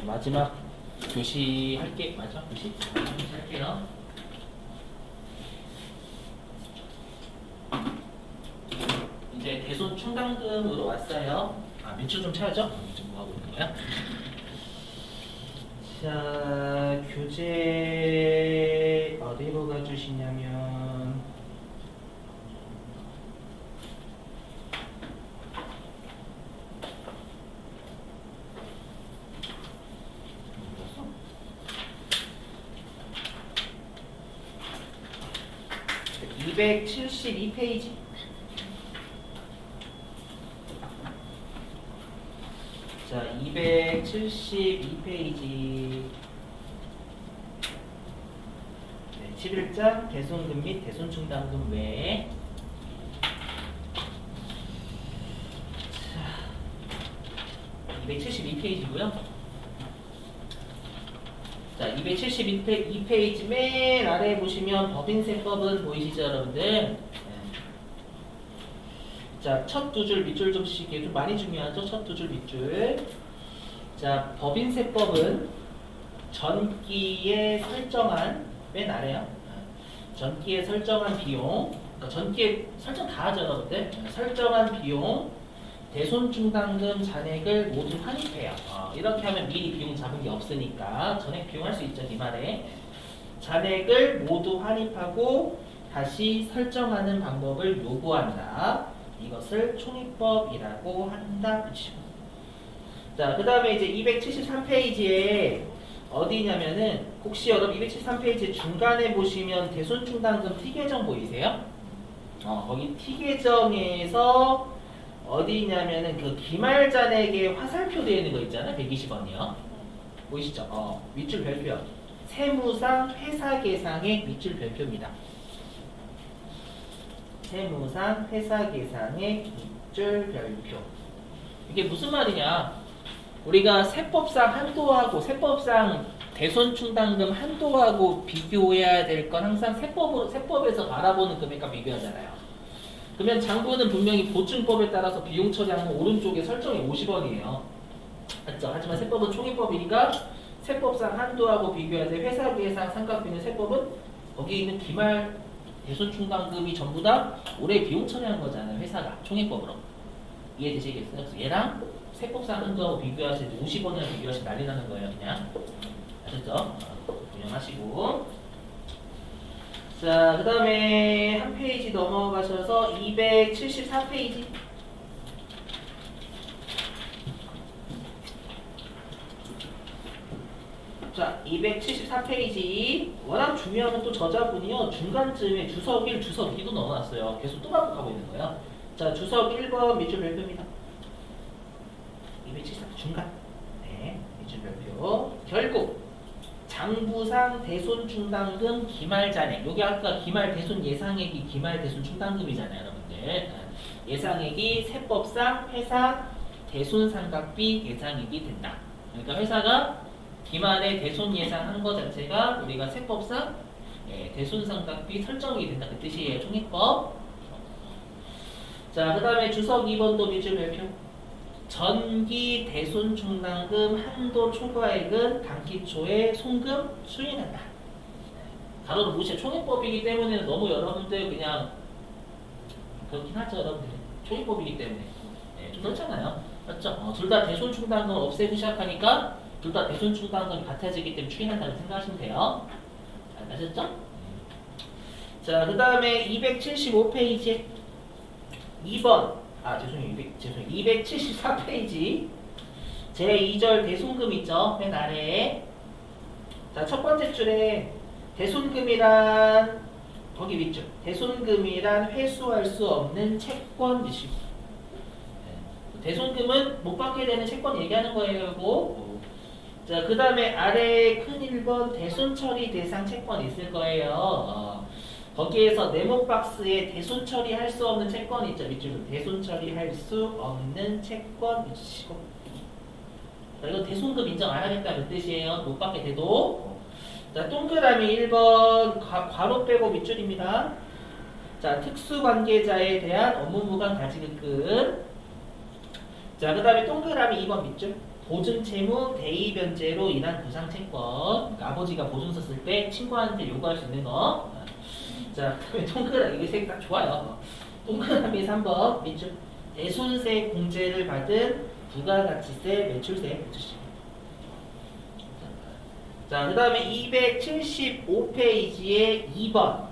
마지막 교시 할게. 마지막 교시 할게요. 이제 대손 충당금으로 왔어요. 밑줄 좀 쳐야죠. 지금 뭐 하고 있는 거야? 자, 교재 어디로 가주시냐면 (272페이지) 자, 272페이지 11장 대손금 및 대손충당금 외에 272페이지고요. 자, 272페이지 맨 아래에 보시면 법인세법은 보이시죠, 여러분들? 자, 첫 두 줄 밑줄 좀 치게 좀 많이 중요하죠? 첫 두 줄 밑줄. 자, 법인세법은 전기에 설정한 맨 아래요. 전기에 설정한 비용, 그러니까 전기에 설정 다 하죠, 여러분들. 설정한 비용, 대손충당금 잔액을 모두 환입해요. 이렇게 하면 미리 비용 잡은 게 없으니까 전액 비용 할 수 있죠, 이 말에. 잔액을 모두 환입하고 다시 설정하는 방법을 요구한다. 이것을 총익법이라고 한다. 붙이고. 자, 그 다음에 이제 273페이지에 어디냐면은 혹시 여러분 273페이지 중간에 보시면 대손충당금 T계정 보이세요? 거기 T계정에서 어디냐면은 그 기말잔액에 화살표 되어 있는 거 있잖아요. 120원이요. 보이시죠? 밑줄 별표. 세무상 회사계상의 밑줄 별표입니다. 세무상 회사계상의 밑줄 별표. 이게 무슨 말이냐? 우리가 세법상 한도하고 세법상 대손충당금 한도하고 비교해야 될 건 항상 세법에서 바라보는 금액과 비교하잖아요. 그러면 장부는 분명히 보증법에 따라서 비용 처리하는 오른쪽에 설정이 50원이에요. 맞죠? 하지만 세법은 총익법이니까 세법상 한도하고 비교할 때 회사계상 삼각비는 세법은 거기 있는 기말 대손충당금이 전부 다 올해 비용 처리한 거잖아요. 회사가 총익법으로. 이해되시겠어요? 그래서 얘랑 세법상 한도하고 비교하실 때 50원이랑 비교하시면 난리 나는 거예요. 그냥. 아셨죠? 분명하시고. 자, 그 다음에 한 페이지 넘어가셔서 274페이지. 자, 274페이지. 워낙 중요한 건 또 저자분이요. 중간쯤에 주석 1, 주석 2도 넣어놨어요. 계속 또 반복하고 있는 거예요. 자, 주석 1번 밑줄 별표입니다. 274 중간. 네, 밑줄 별표. 결국 장부상 대손충당금 기말잔액. 여기 아까 기말 대손 예상액이 기말 대손 충당금이잖아요, 여러분들. 예상액이 세법상 회사 대손상각비 예상액이 된다. 그러니까 회사가 기말에 대손 예상한 것 자체가 우리가 세법상 대손상각비 설정이 된다. 그 뜻이에요, 총익법. 자, 그 다음에 주석 2번도 밑줄 별표. 전기 대손충당금 한도 초과액은 당기초에 송금 수인한다. 가로로 무시해. 총익법이기 때문에 너무 여러분들 그냥 그렇긴 하죠, 여러분들. 총익법이기 때문에 좀 그렇잖아요. 맞죠? 둘 다 대손충당금을 없애고 시작하니까 둘 다 대손충당금이 같아지기 때문에 추인한다고 생각하시면 돼요. 잘 아셨죠? 자, 그 다음에 275페이지 2번. 죄송해요. 274페이지 제2절 대손금 있죠? 맨 아래에. 자, 첫 번째 줄에 대손금이란 거기 밑줄. 대손금이란 회수할 수 없는 채권 이시고. 대손금은 못 받게 되는 채권 얘기하는 거예요, 이거. 자, 그 다음에 아래에 큰 1번 대손 처리 대상 채권 있을 거예요. 거기에서 네모 박스에 대손 처리할 수 없는 채권 있죠. 밑줄로 대손 처리할 수 없는 채권 붙이시고. 자, 이거 대손금 인정 안 하겠다는 뜻이에요. 못 받게 돼도. 자, 동그라미 1번 괄호 빼고 밑줄입니다. 자, 특수관계자에 대한 업무무관 가지급금. 자, 그 다음에 동그라미 2번 밑줄. 보증 채무 대의 변제로 인한 부상 채권. 그러니까 아버지가 보증 썼을 때 친구한테 요구할 수 있는 거. 자, 그다음에 동그라미 이거 색깔 좋아요. 동그라미 3번 밑줄 대손세 공제를 받은 부가가치세 매출세 해주시고. 자, 그 다음에 275페이지에 2번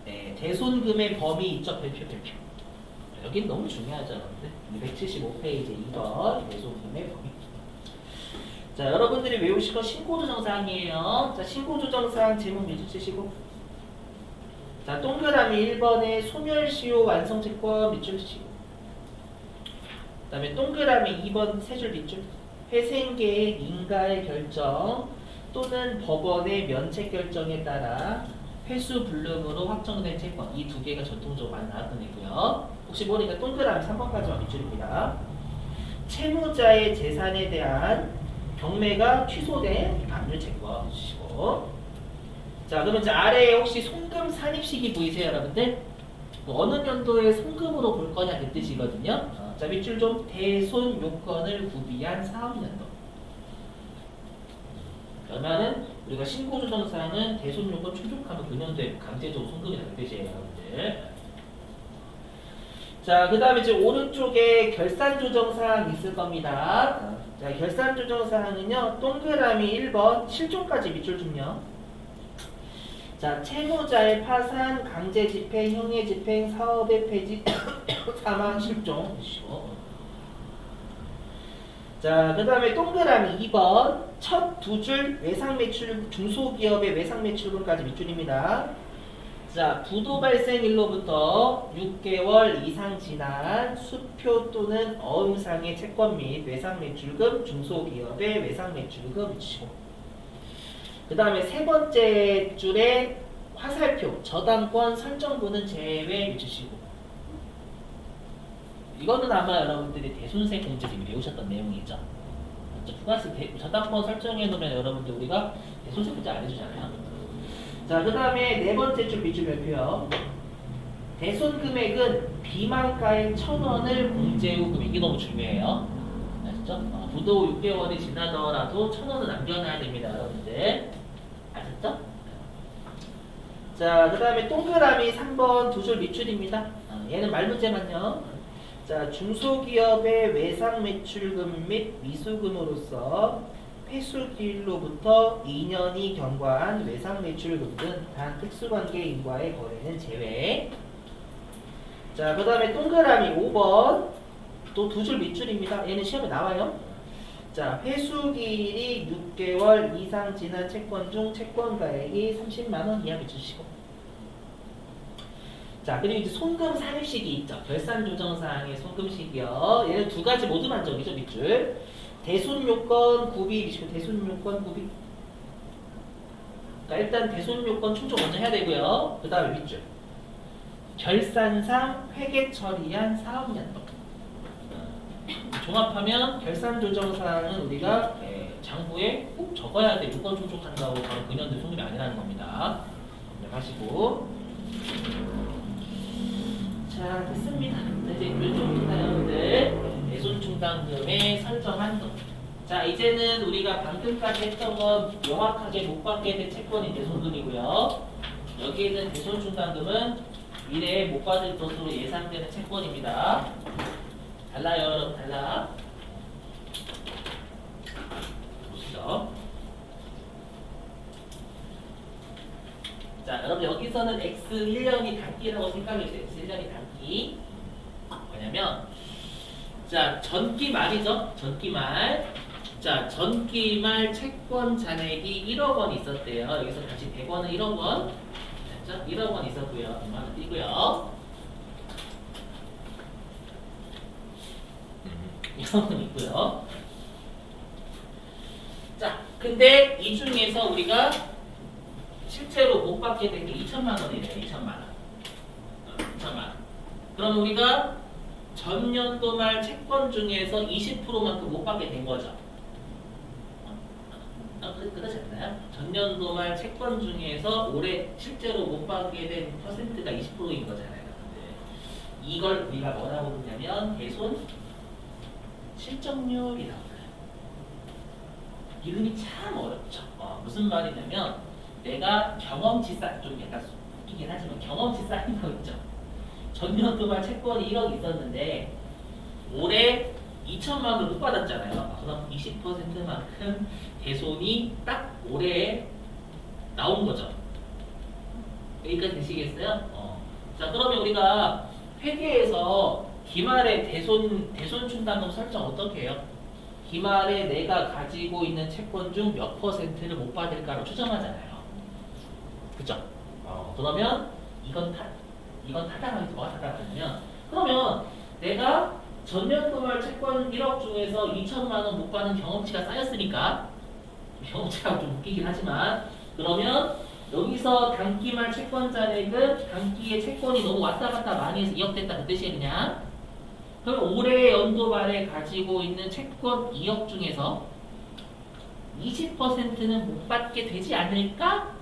네, 대손금의 범위 이적 별표. 여긴 너무 중요하죠, 여러분들. 275페이지 2번 대손금의 범위. 자, 여러분들이 외우실 건 신고조정사항이에요. 자, 신고조정사항 제목 밑줄 치시고. 자, 동그라미 1번에 소멸시효 완성채권 밑줄 치시고. 그 다음에 동그라미 2번 세 줄 밑줄. 회생계획 인가의 결정 또는 법원의 면책 결정에 따라 회수 불능으로 확정된 채권. 이 두 개가 전통적으로 많이 나왔던 애고요. 혹시 모르니까 동그라미 3번까지만 밑줄입니다. 채무자의 재산에 대한 경매가 취소된 압류 채권 해주시고. 자, 그러면 이제 아래에 혹시 송금 산입 시기 보이세요, 여러분들? 뭐 어느 년도에 송금으로 볼 거냐 그 뜻이거든요. 자, 밑줄 좀 대손 요건을 구비한 사업년도. 그러면은 우리가 신고조정사항은 대손 요건 충족하면 그 년도에 강제적으로 송금이 될 뜻이에요, 여러분들. 자, 그 다음에 이제 오른쪽에 결산조정사항 있을 겁니다. 자, 결산조정사항은요, 동그라미 1번 실종까지 밑줄 좀요. 자, 채무자의 파산, 강제집행, 형해집행, 사업의 폐지, 사망, 실종. 자, 그 다음에 동그라미 2번 첫 두 줄 외상매출, 중소기업의 외상매출분까지 밑줄입니다. 자, 부도 발생일로부터 6개월 이상 지난 수표 또는 어음상의 채권 및 외상매출금, 중소기업의 외상매출금 밑이고. 그 다음에 세 번째 줄에 화살표, 저당권 설정분은 제외 밑주시고. 이거는 아마 여러분들이 대손세 공제 지금 배우셨던 내용이죠. 부가세 저당권 설정해 놓으면 여러분들 우리가 대손세 공제 안 해주잖아요. 자, 그 다음에 네 번째 줄 밑줄 별표요. 대손 금액은 비만가액 1,000원을 공제 후 금액이 너무 중요해요. 아셨죠? 부도 6개월이 지나더라도 1,000원은 남겨놔야 됩니다, 여러분들. 아셨죠? 자, 그 다음에 동그라미 3번 두 줄 밑줄입니다. 얘는 말문제만요. 자, 중소기업의 외상매출금 및 미수금으로서 폐수기일로부터 2년이 경과한 외상매출금 등 단 특수관계인과의 거래는 제외. 자, 그 다음에 동그라미 5번 또 두 줄 밑줄입니다. 얘는 시험에 나와요. 자, 회수기일이 6개월 이상 지난 채권 중 채권가액이 30만원 이하 밑주시고. 자, 그리고 이제 송금 산입시기 있죠. 결산조정사항의 송금시기요. 얘는 두 가지 모두 만족이죠, 밑줄. 대손요건 구비 밑이고 대손요건 구비. 그러니까 일단 대손요건 충족 먼저 해야 되고요. 그 다음에 밑줄. 결산상 회계 처리한 사업년도. 종합하면 결산조정사항은 우리가 장부에 꼭 적어야 돼. 요건 충족한다고 바로 그 년도 송금이 아니라는 겁니다. 하시고. 자, 됐습니다. 이제 왼쪽입니다, 여러분들. 대손충당금의 설정 한도. 자, 이제는 우리가 방금까지 했던 건 명확하게 못 받게 된 채권이 대손금이고요. 여기에 있는 대손충당금은 미래에 못 받을 것으로 예상되는 채권입니다. 달라요, 여러분, 달라. 보시죠. 자, 여러분 여기서는 X 1년이 단기라고 생각해주세요. X 1년이 단기. 뭐냐면, 자, 전기말이죠. 전기말. 자, 전기말 채권 잔액이 1억 원 있었대요. 여기서 다시 100원은 1억 원. 됐죠? 1억 원 있었고요. 100만 원 띄고요. 1억 원 있고요. 자, 근데 이 중에서 우리가 실제로 못 받게 된 게 2천만 원이래요. 2천만 원. 2천만 원. 그럼 우리가 전년도 말 채권 중에서 20%만큼 못 받게 된 거죠. 그렇지 않나요? 전년도 말 채권 중에서 올해 실제로 못 받게 된 퍼센트가 20%인 거잖아요. 이걸 우리가 뭐라고 부르냐면 대손 실적률이라고 불러요. 이름이 참 어렵죠. 무슨 말이냐면 내가 경험치 좀 약간 웃기긴 하지만 경험치 쌓인 거 있죠. 전년 도말 채권이 1억 있었는데 올해 2천만 원을 못 받았잖아요. 그럼 20%만큼 대손이 딱 올해에 나온 거죠. 여기까지 되시겠어요? 자, 그러면 우리가 회계에서 기말의 대손 충당금 설정 어떻게 해요? 기말에 내가 가지고 있는 채권 중 몇 퍼센트를 못 받을까로 추정하잖아요. 그죠? 그러면 이건 타당하게 뭐가 타당하냐면 그러면 내가 전년도 말 채권 1억 중에서 2천만 원 못 받는 경험치가 쌓였으니까 경험치가 좀 웃기긴 하지만 그러면 여기서 단기말 채권 잔액은 단기에 채권이 너무 왔다 갔다 많이 해서 2억 됐다 그 뜻이에요 그냥. 그럼 올해 연도 말에 가지고 있는 채권 2억 중에서 20%는 못 받게 되지 않을까?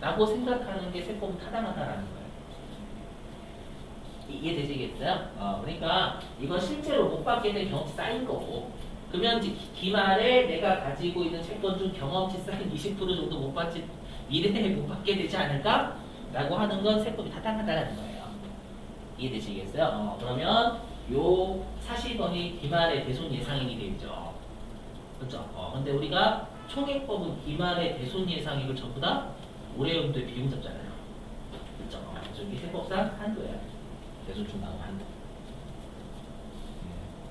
라고 생각하는 게 세법 타당하다라는 거예요. 이해되시겠어요? 그러니까 이건 실제로 못 받게 된 경험치 쌓인 거고 그러면 기말에 내가 가지고 있는 채권 중 경험치 쌓인 20% 정도 못 받지 미래에 못 받게 되지 않을까? 라고 하는 건 세법이 타당하다라는 거예요. 이해되시겠어요? 그러면 요 40원이 기말의 대손 예상액이 되죠. 그렇죠? 근데 우리가 총액법은 기말의 대손 예상액을 전부 다 올해 연도에 비용 잡잖아요. 그렇죠? 저기 세법상 한도예요. 대손 충당금 한도.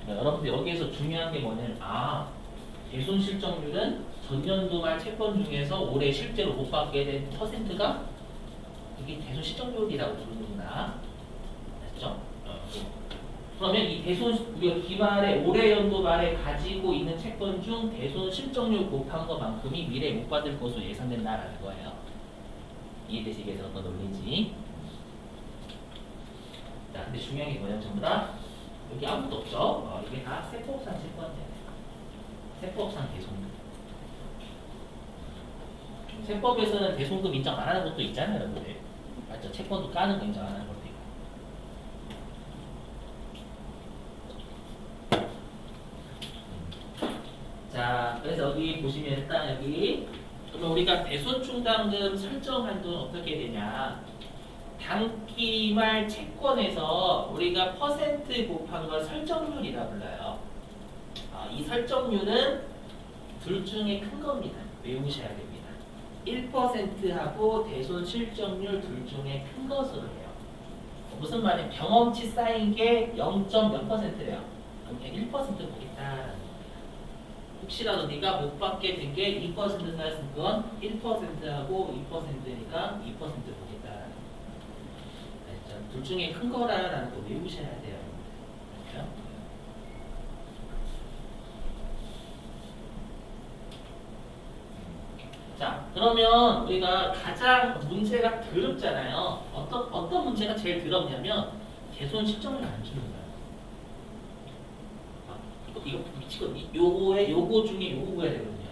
그러니까 여러분들 여기에서 중요한 게 뭐냐면 대손 실적률은 전년도 말 채권 중에서 올해 실제로 못 받게 된 퍼센트가 이게 대손 실적률이라고 부르는구나. 됐죠? 그러면 이 대손 우리가 기말에 올해 연도 말에 가지고 있는 채권 중 대손 실적률 곱한 것만큼이 미래에 못 받을 것으로 예상된다라는 거예요. 이해되시겠어요? 어떤 논리인지. 자, 근데 중요한 게 뭐냐면 전부 다 여기 아무것도 없죠? 이게 다 세법상 채권이잖아요. 세법상 대손금. 세법에서는 대손금 인정 안 하는 것도 있잖아요, 여러분들. 맞죠? 채권도 까는 거 인정 안 하는 것도 있고. 자, 그래서 여기 보시면 일단 여기 그러면 우리가 대손 충당금 설정 한도는 어떻게 되냐? 단기말 채권에서 우리가 퍼센트 곱한 걸 설정률이라 불러요. 이 설정률은 둘 중에 큰 겁니다. 외우셔야 됩니다. 1%하고 대손 실적률 둘 중에 큰 것으로 해요. 무슨 말이에요? 경험치 쌓인 게 0. 몇 %래요? 그냥 1% 보겠다라는 거예요. 혹시라도 네가 못 받게 된 게 2% 쌓였으면 그건 1%하고 2%니까 2% 보겠다라는 거예요. 둘 중에 큰 거라는 거 외우셔야 돼요. 그렇죠? 자, 그러면 우리가 가장 문제가 더럽잖아요. 어떤 문제가 제일 더럽냐면 대손 실적률 안 주는 거예요. 이거 미치거든요. 요거 중에 요거 구해야 되거든요.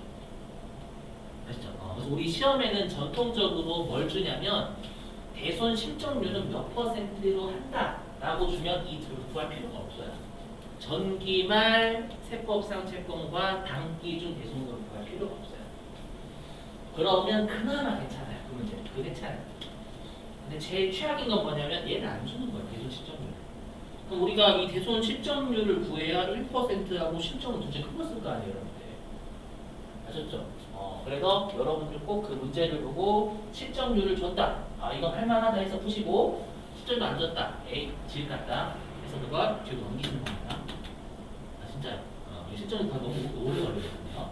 아시죠? 그래서 우리 시험에는 전통적으로 뭘 주냐면 대손 실적률은 몇 %로 한다라고 주면 이 둘 구할 필요가 없어요. 전기말 세법상 채권과 단기 중 대손금을 구할 필요가 없어요. 그러면 그나마 괜찮아요. 그 문제. 그거 괜찮아요. 근데 제일 최악인 건 뭐냐면 얘를 안 주는 거예요. 대손 실적률. 그럼 우리가 이 대손 실적률을 구해야 1%하고 실적은 도대체 큰 거 쓸 거 아니에요, 여러분들. 아셨죠? 그래서 여러분들 꼭 그 문제를 보고 실적률을 줬다. 이건 할만하다 해서 푸시고 실적률 안 줬다. 에이, 질 같다. 해서 그걸 뒤로 넘기시는 겁니다. 진짜요. 실적률 다 너무 오래 걸리거든요.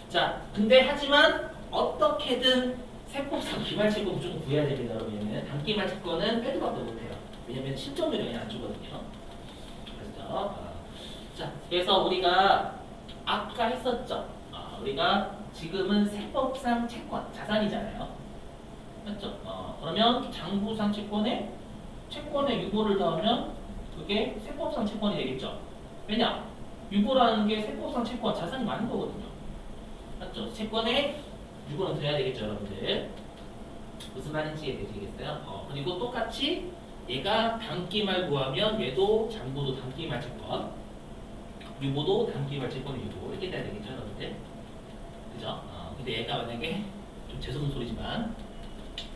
자, 근데 하지만 어떻게든 세법상 기말채권 무조건 구해야 됩니다, 여러분. 단기말 채권은 빼도 박도 못해요. 왜냐면 실적률이 그냥 안 주거든요. 그렇죠? 자, 그래서 우리가 아까 했었죠. 우리가 지금은 세법상 채권, 자산이잖아요. 맞죠? 그러면 장부상 채권에 유보를 더하면 그게 세법상 채권이 되겠죠. 왜냐? 유보라는 게 세법상 채권, 자산이 많은 거거든요. 맞죠? 채권에 유보는 돼야 되겠죠, 여러분들. 무슨 말인지 이해되시겠어요? 그리고 똑같이 얘가 단기말 구하면 얘도 장부도 단기말 채권. 유보도 단기말 채권은 유보 이렇게 돼야 되겠죠, 여러분들? 그죠? 근데 얘가 만약에 좀 재수없는 소리지만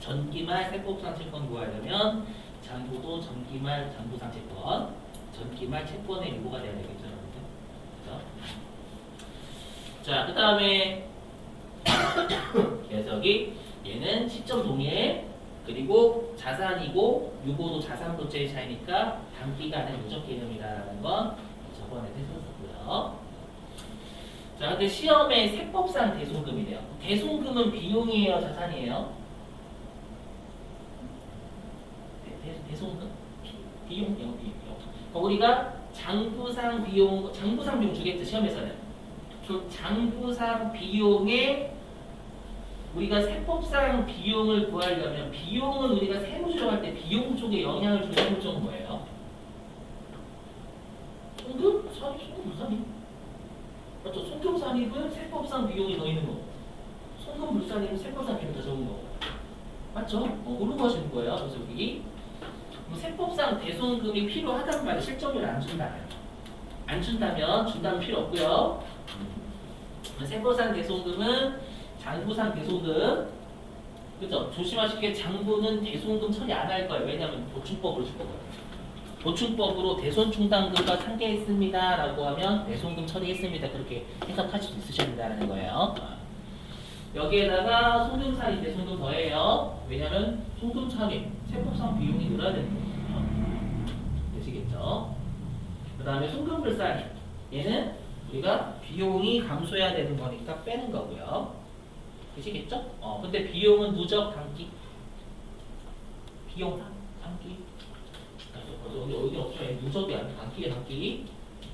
전기말 세법상 채권 구하려면 장부도 전기말 장부상 채권, 전기말 채권의 유보가 돼야 되겠죠, 여러분들? 그죠? 자, 그 다음에 계속이 얘는 시점 동일 그리고 자산이고 유보도 자산 도체의 차이니까 단기가 아닌 누적 개념이다라는 건 저번에도 했었고요. 자, 근데 시험에 세법상 대손금이래요. 대손금은 비용이에요, 자산이에요? 대손금? 비용이요, 비용. 우리가 장부상 비용 주겠죠, 시험에서는. 그 장부상 비용에 우리가 세법상 비용을 구하려면 비용은 우리가 세무 조정할 때 비용 쪽에 영향을 주는 세무조정은 뭐예요? 송금? 송금 불산입? 맞죠? 송금 산입은 세법상 비용이 더 있는 거고 송금 불산입은 세법상 비용이 더 적은 거고 맞죠? 모르고 하시는 거예요. 그래서 여기 세법상 대손금이 필요하다는 말에 실적률을 안 준다면 준다면 필요 없고요. 세법상 대손금은 장부상 대손금 그죠? 조심하실 게 장부는 대손금 처리 안 할 거예요. 왜냐하면 보충법으로 줄 거거든요. 보충법으로 대손충당금과 상계했습니다 라고 하면 대손금 처리했습니다 그렇게 해석하실 수 있으셔야 된다는 거예요. 여기에다가 송금산이 대손금 더해요. 왜냐하면 송금산이 세법상 비용이 늘어야 되는 거거든요. 되시겠죠? 그 다음에 송금불산이 얘는 우리가 비용이 감소해야 되는 거니까 빼는 거고요. 되시겠죠? 근데 비용은 누적 단기. 비용 단기. 여기 없죠. 누적이 아니고 단기에 단기.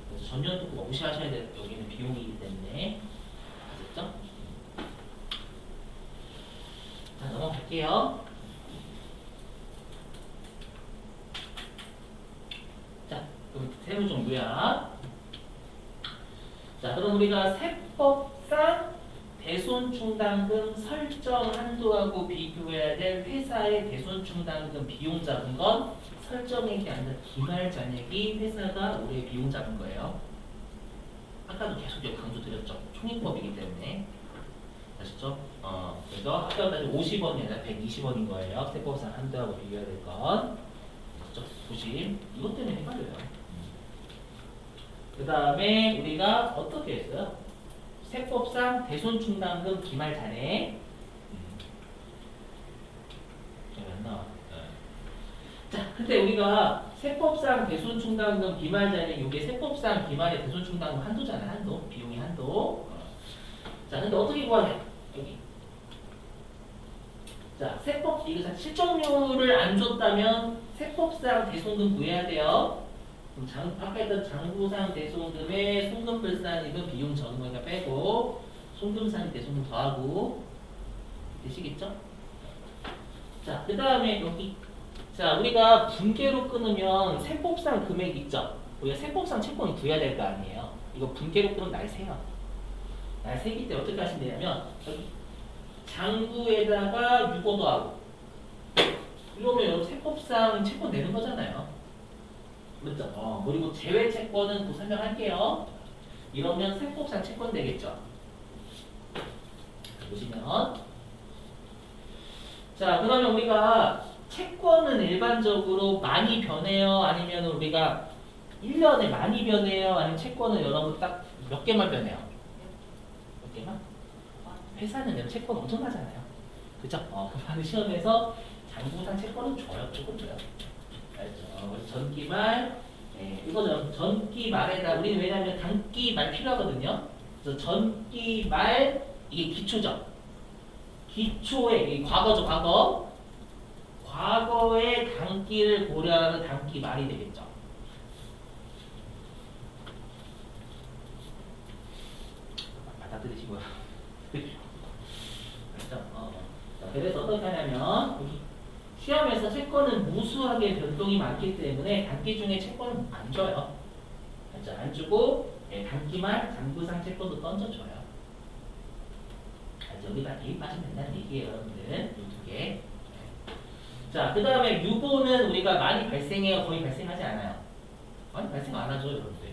그래서 전년 듣고 무시하셔야 돼요. 여기는 비용이기 때문에. 아셨죠? 자, 넘어갈게요. 자, 그럼 세무적 요약. 자, 그럼 우리가 세법상 대손충당금 설정 한도하고 비교해야 될 회사의 대손충당금 비용 잡은 건 설정액이 아니라 기말 잔액이 회사가 올해 비용 잡은 거예요. 아까도 계속 강조드렸죠. 총익법이기 때문에. 아시죠? 그래서 아까 50원이 아니라 120원인 거예요. 세법상 한도하고 비교해야 될 건. 아시죠? 90. 이것 때문에 헷갈려요. 그 다음에 우리가 어떻게 했어요? 세법상 대손충당금 기말 잔액. 자, 근데 우리가 세법상 대손충당금 기말 잔액 이게 세법상 기말의 대손충당금 한도잖아요. 한도. 비용의 한도. 자, 근데 어떻게 구하냐? 여기. 자, 이거 실적률을 안 줬다면 세법상 대손금 구해야 돼요. 아까 했던 장부상 대손금에 송금불산입은 비용 적은 거니까 빼고 송금산입 대손금 더하고 되시겠죠? 자, 그 다음에 여기 자, 우리가 분계로 끊으면 세법상 금액 있죠? 우리가 세법상 채권을 구해야 될 거 아니에요? 이거 분계로 끊으면 날 세요. 날 세기 때 어떻게 하시면 되냐면 여기 장부에다가 유보도 하고 이러면 여러분 세법상 채권 내는 거잖아요. 그렇죠? 그리고 제외 채권은 또 설명할게요. 이러면 세법상 채권 되겠죠? 보시면 자, 그러면 우리가 채권은 일반적으로 많이 변해요? 아니면 우리가 1년에 많이 변해요? 아니면 채권은 여러분 딱 몇 개만 변해요? 몇 개만? 회사는 여러분 채권 엄청나잖아요. 그죠? 그만한 시험에서 장부상 채권은 줘요. 조금 줘요. 알죠? 전기말, 이거는 전기말에다 우리는 왜냐하면 단기말 필요하거든요. 그래서 전기말 이게 기초죠. 기초에 이 과거죠, 과거. 과거의 단기를 고려하는 단기말이 되겠죠. 받아들이시고요. 알죠? 그래서 어떻게 하냐면 시험에서 채권은 무수하게 변동이 많기 때문에 단기 중에 채권은 안 줘요. 그렇죠? 안 주고 단기말 장부상 채권도 던져줘요. 여기다 대입하시면 된다는 얘기예요, 여러분들. 이 두 개. 자, 그 다음에 유보는 우리가 많이 발생해요? 거의 발생하지 않아요? 많이 발생 안 하죠, 여러분들.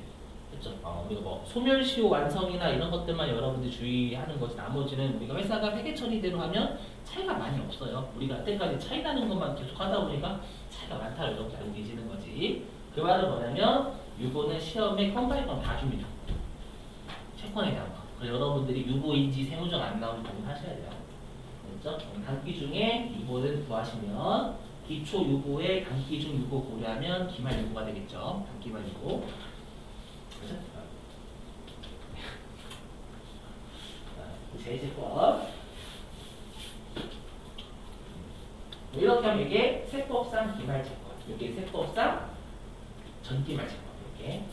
그렇죠. 우리가 뭐 소멸시효 완성이나 이런 것들만 여러분들이 주의하는 거지 나머지는 우리가 회사가 회계 처리대로 하면 차이가 많이 없어요. 우리가 그때까지 차이 나는 것만 계속 하다 보니까 차이가 많다 이렇게 알고 계시는 거지. 그 말은 뭐냐면 유보는 시험에 컴파일건 다 줍니다. 채권에 대한 거. 그래서 여러분들이 유보인지 세무적 안 나오는지 고민하셔야 돼요. 그렇죠? 단기 중에 유보를 구하시면 기초 유보에 단기 중 유보 고려하면 기말 유보가 되겠죠. 단기말 유보. 그렇죠? 제재권. 이렇게 하면 이게 세법상 기말채권. 이게 세법상 전기말채권. 이렇게.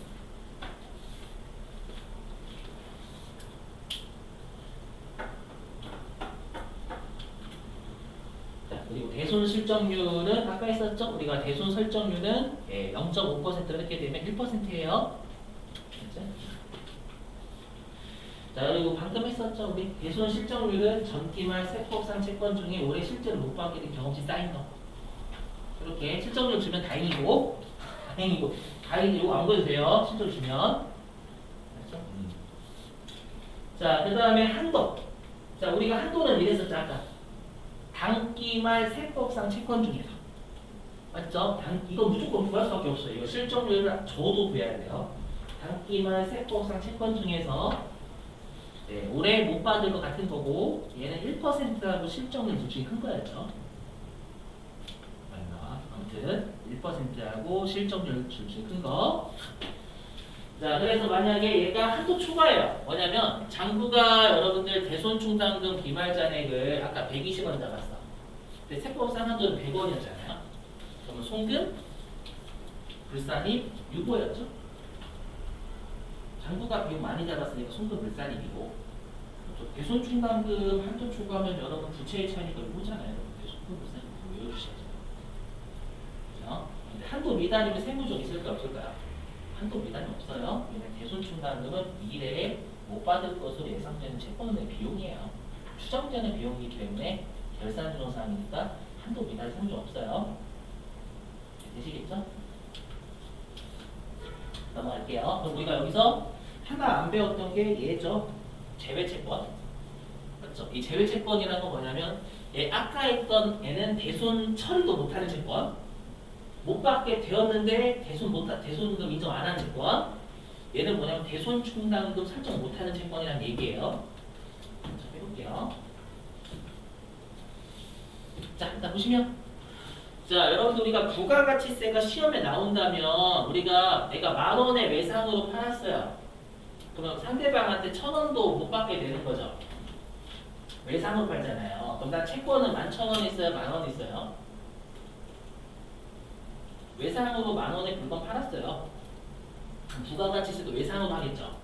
그리고 대손 실적률은 아까 했었죠? 우리가 대손 설정률은 0.5%로 이렇게 되면 1%예요. 자, 그리고 방금 했었죠? 우리 대손 실적률은 전기말 세법상 채권 중에 올해 실제로 못 받게 된 경험치 쌓인 거. 이렇게 실적률 주면 다행이고, 다행이고 안 보여주세요. 실적 주면. 그렇죠? 자, 그 다음에 한도. 자, 우리가 한도는 이랬었죠, 아까. 단기말 세법상 채권 중에서. 맞죠? 이거 무조건 구할 수밖에 없어요. 이거 실적률을 저도 구해야 돼요. 단기말 세법상 채권 중에서 올해 못 받을 것 같은 거고 얘는 1%하고 실적률 둘 중에 큰 거였죠. 아무튼 1%하고 실적률 둘 중에 큰 거. 자, 그래서 만약에 얘가 한도 초과예요. 뭐냐면 장부가 여러분들 대손충당금 기말잔액을 아까 120원 잡았어. 근데 세법상 한도는 100원이었잖아요. 그러면 송금, 불산입, 유보였죠. 장부가 비용 많이 잡았으니까 송금 불산입이고 대손충당금 한도 초과하면 여러분 부채의 차이니까 유보잖아요. 송금 불산입 외워주셔야죠. 그죠? 근데 한도 미단이면 세무적 있을까 없을까요? 한도 미단이 없어요. 왜냐면 대손충당금은 미래에 못 받을 것으로 예상되는 채권의 비용이에요. 추정되는 비용이기 때문에 결산조정사항이니까 한도 미단이 세무적 없어요. 되시겠죠? 넘어갈게요. 그럼 우리가 여기서 하나 안 배웠던 게 얘죠. 제외채권. 맞죠? 이 제외채권이라는 건 뭐냐면 얘 아까 했던 얘는 대손 처리도 못하는 채권. 못 받게 되었는데 대손금 인정 안 하는 채권. 얘는 뭐냐면 대손충당금 설정 못하는 채권이라는 얘기예요. 자, 해볼게요. 자, 일단 보시면 자, 여러분들 우리가 부가가치세가 시험에 나온다면 우리가 내가 10,000원에 외상으로 팔았어요. 그럼 상대방한테 1,000원도 못 받게 되는 거죠. 외상으로 팔잖아요. 그럼 나 채권은 11,000원 있어요? 10,000원 있어요? 외상으로 10,000원에 물건 팔았어요. 부가가치세도 외상으로 하겠죠.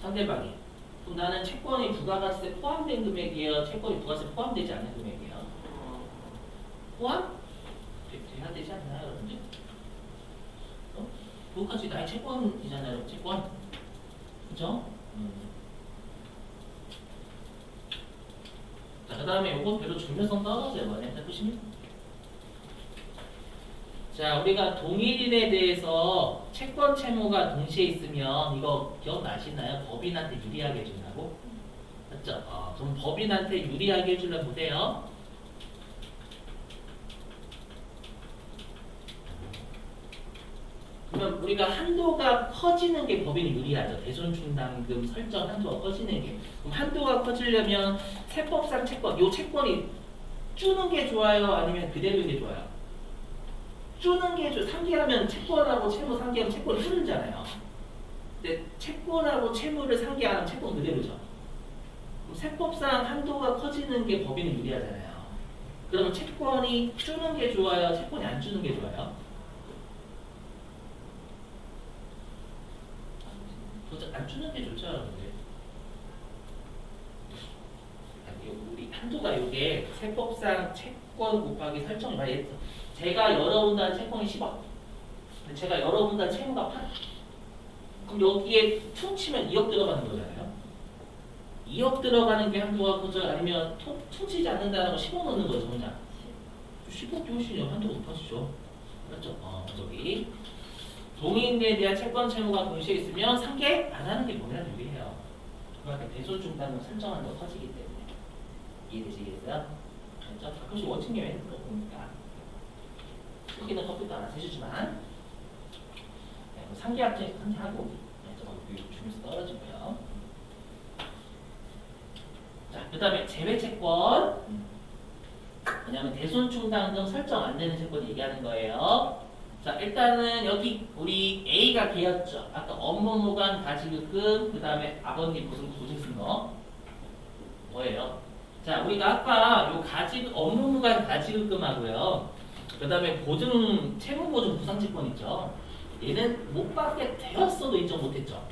상대방이. 그럼 나는 채권이 부가가치세 포함된 금액이에요? 채권이 부가가치세 포함되지 않는 금액이에요? 포함? 돼야 되지 않나요, 여러분들? 부가가치 나의 채권이잖아요, 채권. 그죠? 자, 그 다음에 요건 별로 중요성 떨어져요. 뭐냐면 보시면 자, 우리가 동일인에 대해서 채권 채무가 동시에 있으면 이거 기억나시나요? 법인한테 유리하게 해준다고? 맞죠? 그럼 법인한테 유리하게 해주려면 보세요. 그러면 우리가 한도가 커지는 게 법인이 유리하죠. 대손충당금 설정 한도가 커지는 게. 그럼 한도가 커지려면 세법상 채권, 요 채권이 주는 게 좋아요? 아니면 그대로인 게 좋아요? 주는 게 좋아요. 상계하면 채권하고 채무 상계하면 채권이 흐르잖아요. 근데 채권하고 채무를 상계하면 채권 그대로죠. 그럼 세법상 한도가 커지는 게 법인이 유리하잖아요. 그러면 채권이 주는 게 좋아요? 채권이 안 주는 게 좋아요? 안 주는 게 좋죠, 여러분들. 우리 한도가 이게 세법상 채권 곱하기 설정이 많이 했어. 제가 열어본다는 채권이 10억. 근데 제가 열어본다는 채무가 8억. 그럼 여기에 퉁치면 2억 들어가는 거잖아요. 2억 들어가는 게 한도가 커져요? 아니면 퉁치지 않는다는 거 10억 넣는 거죠, 그냥. 10억 훨씬 한도가 높아지죠. 맞죠? 저기. 동인에 대한 채권 채무가 동시에 있으면 상계 안 하는 게 뭐냐는 유리해요. 그러니까 대손 중단금 설정하는 거 커지기 때문에. 이해되시겠어요? 그렇죠? 가끔씩 원칙 예외 있는 거 보니까 크기는 컴퓨터 알아서 해주지만 네, 상계합체 상계하고 네, 저거 중에서 떨어지고요. 자, 그 다음에 제외 채권. 왜냐면 대손 충당금 설정 안 되는 채권 얘기하는 거예요. 자, 일단은 여기 우리 A가 걔였죠. 아까 업무무관 가지급금, 그 다음에 아버님 무슨 보증 쓴 거 뭐예요? 자, 우리가 아까 요 업무무관 가지급금하고요. 그 다음에 보증, 채무보증 부상채권 있죠. 얘는 못 받게 되었어도 인정 못했죠.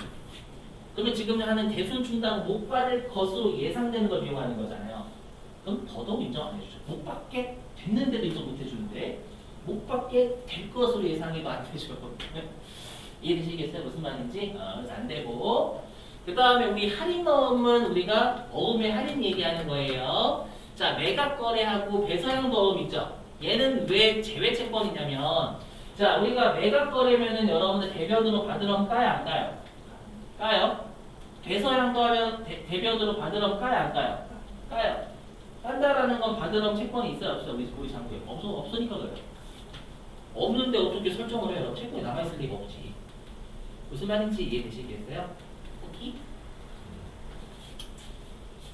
그러면 지금 하는 대손 충당 못 받을 것으로 예상되는 걸 이용하는 거잖아요. 그럼 더더욱 인정 안 해주죠. 못 받게 됐는데도 인정 못 해주는데 못 받게 될 것으로 예상해도 안 되죠. 이해되시겠어요? 무슨 말인지? 그래서 안 되고. 그 다음에 우리 할인어음은 우리가 어음의 할인 얘기하는 거예요. 자, 매각 거래하고 배서양도 어음 있죠. 얘는 왜 제외 채권이냐면, 자, 우리가 매각 거래면은 여러분들 대변으로 받으러면 까요, 안 까요? 까요? 배서양도 하면 대변으로 받으러면 까요, 안 까요? 까요. 깐다라는 건 받으러면 채권이 있어요, 없어요? 우리 장부에 없으니까 그래요. 없는데 어떻게 설정을 해요? 채권이 남아있을 리가 없지. 무슨 말인지 이해되시겠어요? 오케이?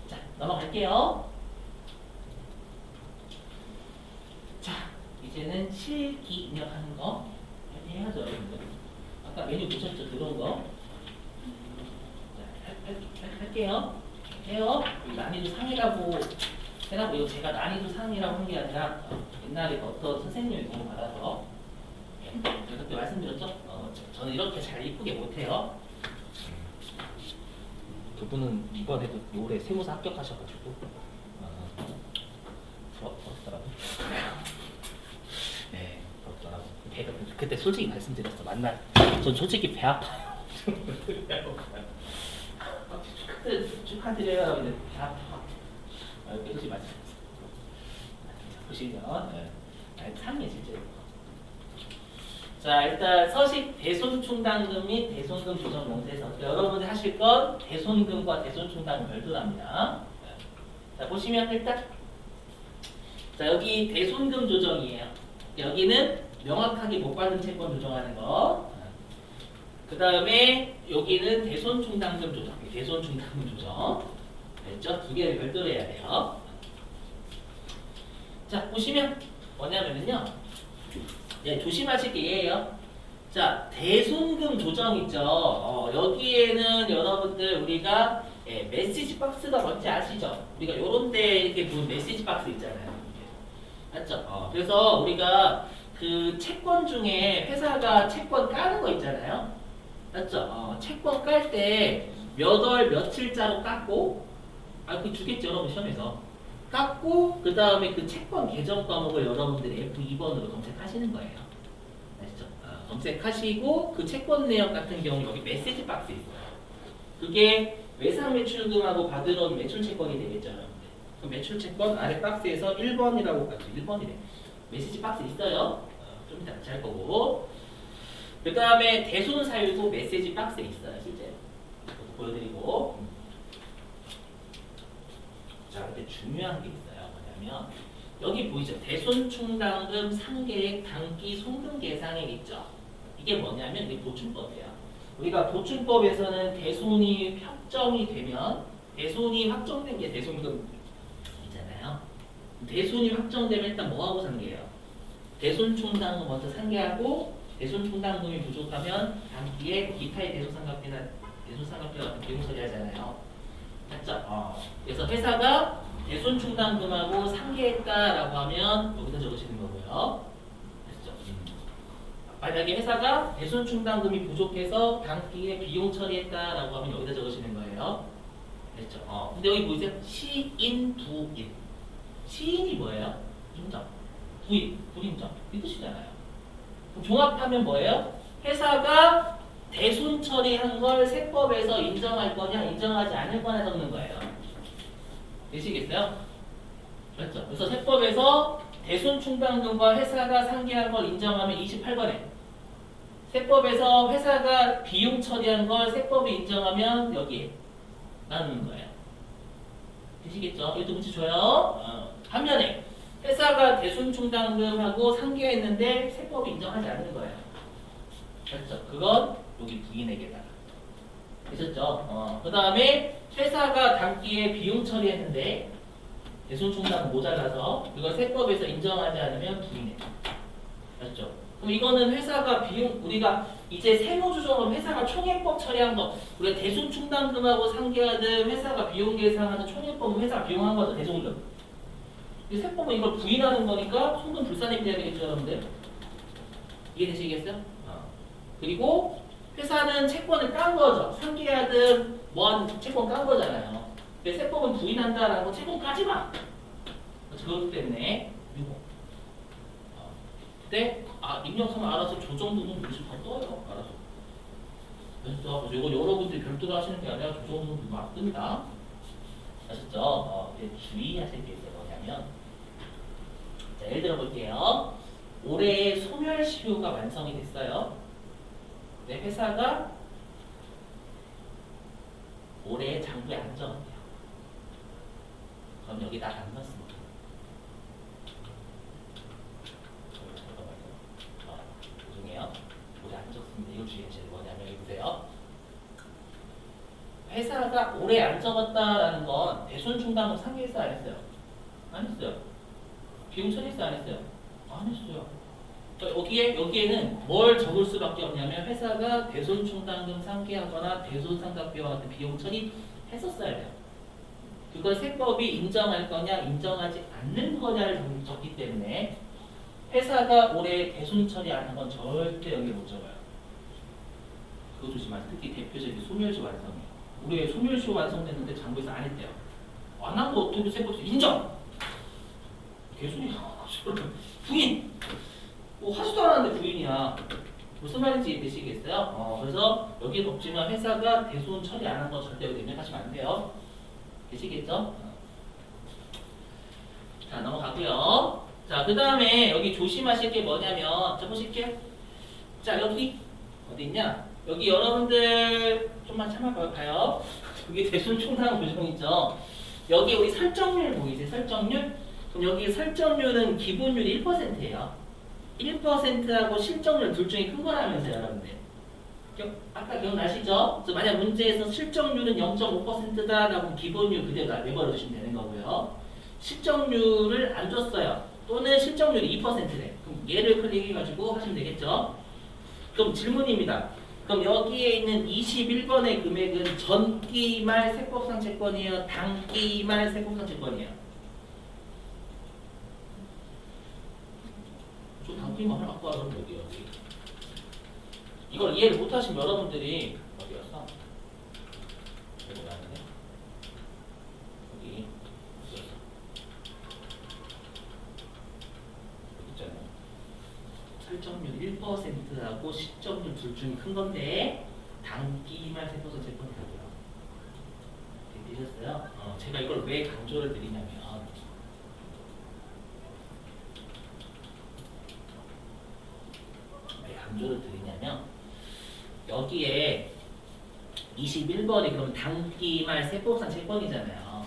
자, 넘어갈게요. 자, 이제는 실기입력하는 거 해야죠, 여러분들. 아까 메뉴 보셨죠? 들어온 거. 자, 할게요. 해요. 난이도 상이라고 해라고. 이거 제가 난이도 상이라고 한 게 아니라 옛날에 어떤 선생님이 도움 받아서 제가 그때 말씀드렸죠? 저는 이렇게 잘 이쁘게 못해요. 그분은 이번에도 올해 세무사 합격하셔가지고 부럽더라고. 네, 부럽더라고. 배가 그때 솔직히 말씀드렸어. 만날 전 솔직히 배 아파요. 그때 축하드려요. 근데 배 아파. 솔직히 말씀드렸어. 보시면 상해 실제로. 자, 일단 서식 대손 충당금 및 대손금 조정 명세서. 여러분이 하실 건 대손금과 대손 충당금 별도랍니다. 자, 보시면 일단 자, 여기 대손금 조정이에요. 여기는 명확하게 못 받은 채권 조정하는 거. 그 다음에 여기는 대손 충당금 조정. 대손 충당금 조정. 됐죠? 두 개를 별도로 해야 돼요. 자, 보시면 뭐냐면요. 네, 조심하실 게 얘예요. 자, 대손금 조정 있죠. 여기에는 여러분들 우리가 메시지 박스가 뭔지 아시죠? 우리가 요런데 이렇게 본 메시지 박스 있잖아요. 맞죠? 그래서 우리가 그 채권 중에 회사가 채권 까는 거 있잖아요. 맞죠? 채권 깔 때 몇 월 며칠자로 깎고, 그 주겠죠, 여러분 시험에서. 깎고 그 다음에 그 채권 계정 과목을 여러분들이 F2번으로 검색하시는 거예요. 아시죠? 검색하시고 그 채권 내역 같은 경우 여기 메시지 박스 있어요. 그게 외상 매출금하고 받으러 온 매출 채권이 되겠죠, 여러분들. 그 매출 채권 아래 박스에서 1번이라고 1번이래. 메시지 박스 있어요. 좀 이따 같이 할 거고. 그 다음에 대손 사유도 메시지 박스에 있어요, 실제. 보여드리고. 자, 근데 중요한 게 있어요. 뭐냐면 여기 보이죠? 대손 충당금 상계액 단기 송금 계상액 있죠? 이게 뭐냐면 이게 보충법이에요. 우리가 보충법에서는 대손이 확정이 되면 대손이 확정된 게 대손금이잖아요. 대손이 확정되면 일단 뭐하고 상계해요? 대손 충당금 먼저 상계하고 대손 충당금이 부족하면 단기에 기타의 대손상각비나 대손상각비 같은 비용 처리하잖아요. 맞죠? 그래서 회사가 대손 충당금하고 상계했다라고 하면 여기다 적으시는 거고요. 아시죠? 만약에 회사가 대손 충당금이 부족해서 단기에 비용 처리했다라고 하면 여기다 적으시는 거예요. 됐죠? 근데 여기 보이세요? 시인, 부인. 시인이 뭐예요? 인정. 부인, 불인정. 이 뜻이잖아요. 그럼 종합하면 뭐예요? 회사가 대손 처리한 걸 세법에서 인정할 거냐 인정하지 않을 거냐 적는 거예요. 되시겠어요? 그렇죠? 그래서 세법에서 대손 충당금과 회사가 상계한 걸 인정하면 28번에 세법에서 회사가 비용 처리한 걸 세법이 인정하면 여기에 나누는 거예요. 되시겠죠? 이것도 문제 줘요. 반면에 회사가 대손충당금하고 상계했는데 세법이 인정하지 않는 거예요. 그렇죠? 그건 여기 부인에게다가. 되셨죠? 그 다음에 회사가 당기에 비용 처리했는데 대손충당금 모자라서 그걸 세법에서 인정하지 않으면 부인해. 맞죠? 그럼 이거는 회사가 비용, 우리가 이제 세무조정은 회사가 총액법 처리한 거, 우리가 대손충당금하고 상계하든 회사가 비용 계산하는 총액법은 회사가 비용한 거죠, 대손금. 이 세법은 이걸 부인하는 거니까 손금 불산입이 돼야 되겠죠, 여러분들? 이해되시겠어요? 그리고 회사는 채권을 깐 거죠. 상계하든 뭐하든 채권 깐 거잖아요. 근데 세법은 부인한다라는 거 채권 까지 마. 그렇기 때문에 이거. 근데 입력하면 알아서 조정부분 여기서 다 떠요. 알아서. 그래서 이거 여러분들이 별도로 하시는 게 아니라 조정부분 막 뜹니다. 아셨죠? 주의하실 게 있어요. 뭐냐면 자, 예를 들어 볼게요. 올해 소멸시효가 완성이 됐어요. 내 회사가 올해 장부에 안 적었대요. 그럼 여기다 안 넣습니다. 죄송해요. 올해 안 적습니다. 이거 주의하셔야 돼요. 뭐냐면 여기 보세요. 회사가 올해 안 적었다라는 건 대손충당금 상계했어요? 안 했어요? 안 했어요. 비용 처리했어요? 안 했어요? 안 했어요. 여기에는 뭘 적을 수밖에 없냐면 회사가 대손충당금 상계하거나 대손상각비와 같은 비용 처리 했었어야 돼요. 그걸 세법이 인정할 거냐 인정하지 않는 거냐를 적기 때문에 회사가 올해 대손 처리 안 한 건 절대 여기 못 적어요. 그거 조심하세요. 특히 대표적인 소멸시 완성이에요. 올해 소멸시 완성됐는데 장부에서 안 했대요. 안 한 거 어떻게 세법에서 인정! 개소리야. 부인! 뭐 하지도 않았는데 부인이야. 무슨 말인지 이해되시겠어요? 그래서 여기에 없지만 회사가 대손 처리 안 한 거 절대 여기 입력하시면 안 돼요. 되시겠죠? 자, 넘어가고요. 자, 그 다음에 여기 조심하실 게 뭐냐면, 자, 보실게요. 자, 여기 어디 있냐? 여기 여러분들 좀만 참아봐요. 여기 대손 총상 조정 있죠? 여기 우리 설정률 보이세요? 설정률? 그럼 여기 설정률은 기본율 1%예요. 1%하고 실정률 둘 중에 큰 거라면서요, 여러분들. 아까 기억나시죠? 그래서 만약 문제에서 실정률은 0.5%다라고 기본율 그대로 내버려 두시면 되는 거고요. 실정률을 안 줬어요. 또는 실정률이 2%래. 그럼 얘를 클릭해가지고 하시면 되겠죠? 그럼 질문입니다. 그럼 여기에 있는 21번의 금액은 전기 말 세법상 채권이에요? 단기 말 세법상 채권이에요? 저 단기만 아까 그럼 여기. 이걸 이해를 못하시면 여러분들이 어디였어? 여기 나왔네. 여기 있었어. 여기 있잖아요. 설정률 1%하고 시점률 둘 중에 큰 건데 단기말 세법상 채권이라고요. 되셨어요? 제가 이걸 왜 강조를 드리냐면 강조를 드리냐면 여기에 21번이 그럼 단기말 세법상 채권이잖아요.